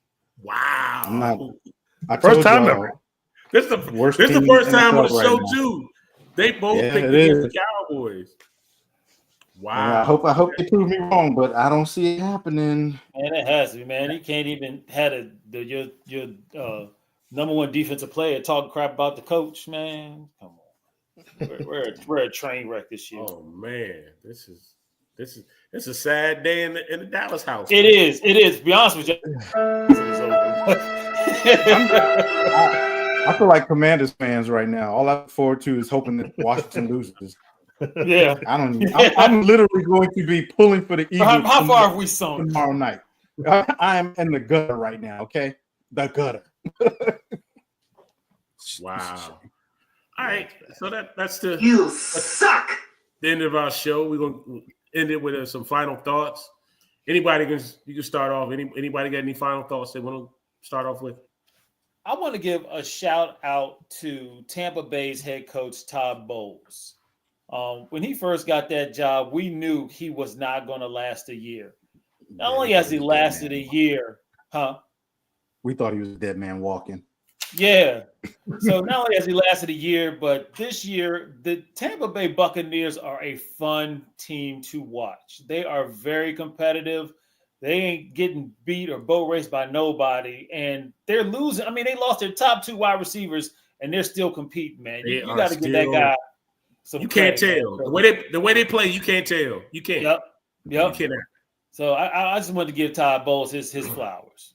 Wow. I'm not. I First told time y'all, ever. This is the Worst this is the team first in the time on the NFL show right now. too. They both Yeah, picked it against is. the Cowboys. Wow. Yeah, I hope they prove me wrong, but I don't see it happening. Man, it has to be, man. You can't even have your number one defensive player talking crap about the coach, man. Come on. We're a train wreck this year. Oh man, this is It's a sad day in the Dallas house. It is. It is. To be honest with you, it's over. I feel like Commanders fans right now. All I look forward to is hoping that Washington loses. Yeah. I'm literally going to be pulling for the Eagles. How far have we sunk? Tomorrow night. I am in the gutter right now. Okay, the gutter. Wow. All right. So that's the You suck. end of our show. We're gonna end it with some final thoughts. Anybody you can start off. Anybody got any final thoughts they want to start off with? I want to give a shout out to Tampa Bay's head coach Todd Bowles. When he first got that job, we knew he was not going to last a year. Not only has he lasted a year, We thought he was a dead man walking. Yeah. So not only has he lasted a year, but this year, the Tampa Bay Buccaneers are a fun team to watch. They are very competitive. They ain't getting beat or boat raced by nobody, and they're losing. I mean, they lost their top 2 wide receivers, and they're still competing, man. You got to give that guy some You can't credit, tell. man. The way they play, you can't tell. You can't. Yep. You cannot. So I just wanted to give Todd Bowles his flowers.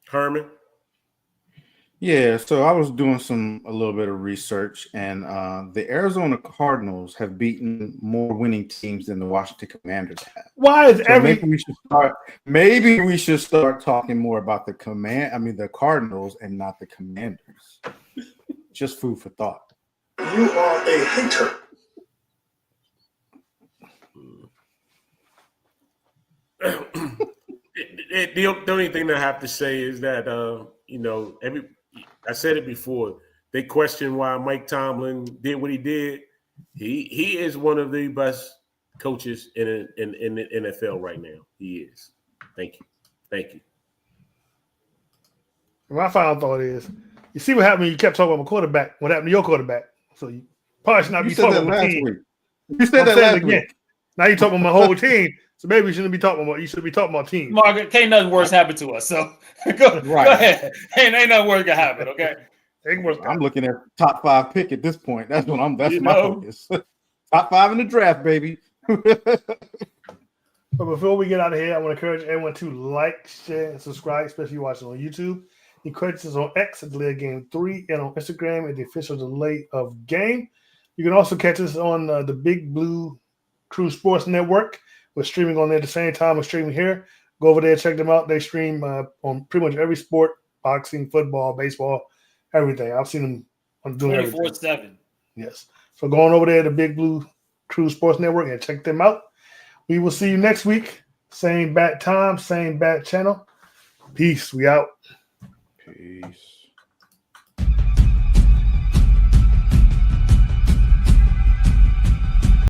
Herman. Yeah, so I was doing a little bit of research, and the Arizona Cardinals have beaten more winning teams than the Washington Commanders have. Why is So maybe we should start talking more about the Cardinals and not the Commanders. Just food for thought. You are a hater. The only thing that I have to say is that I said it before. They question why Mike Tomlin did what he did. He is one of the best coaches in the NFL right now. He is. Thank you. My final thought is, you see what happened when you kept talking about my quarterback. What happened to your quarterback? So you probably should not You be said talking that about my last team. week. You said I'm that saying last it again. week. Now you're talking about my whole team. So maybe you shouldn't be talking about. You should be talking about team. Margaret, can't nothing worse happen to us. So go ahead. Ain't nothing worse gonna happen. Okay. I'm looking at top 5 pick at this point. That's what I'm. That's You my know. focus. Top 5 in the draft, baby. But before we get out of here, I want to encourage everyone to like, share, and subscribe, especially if you're watching on YouTube. You can catch us on X at Delay of Game 3 and on Instagram at the official Delay of Game. You can also catch us on the Big Blue Crew Sports Network. We're streaming on there at the same time we're streaming here. Go over there, check them out. They stream on pretty much every sport: boxing, football, baseball, everything. I've seen them on doing everything. 24/7. Yes. So going over there to Big Blue Crew Sports Network and check them out. We will see you next week. Same bat time, same bat channel. Peace. We out. Peace.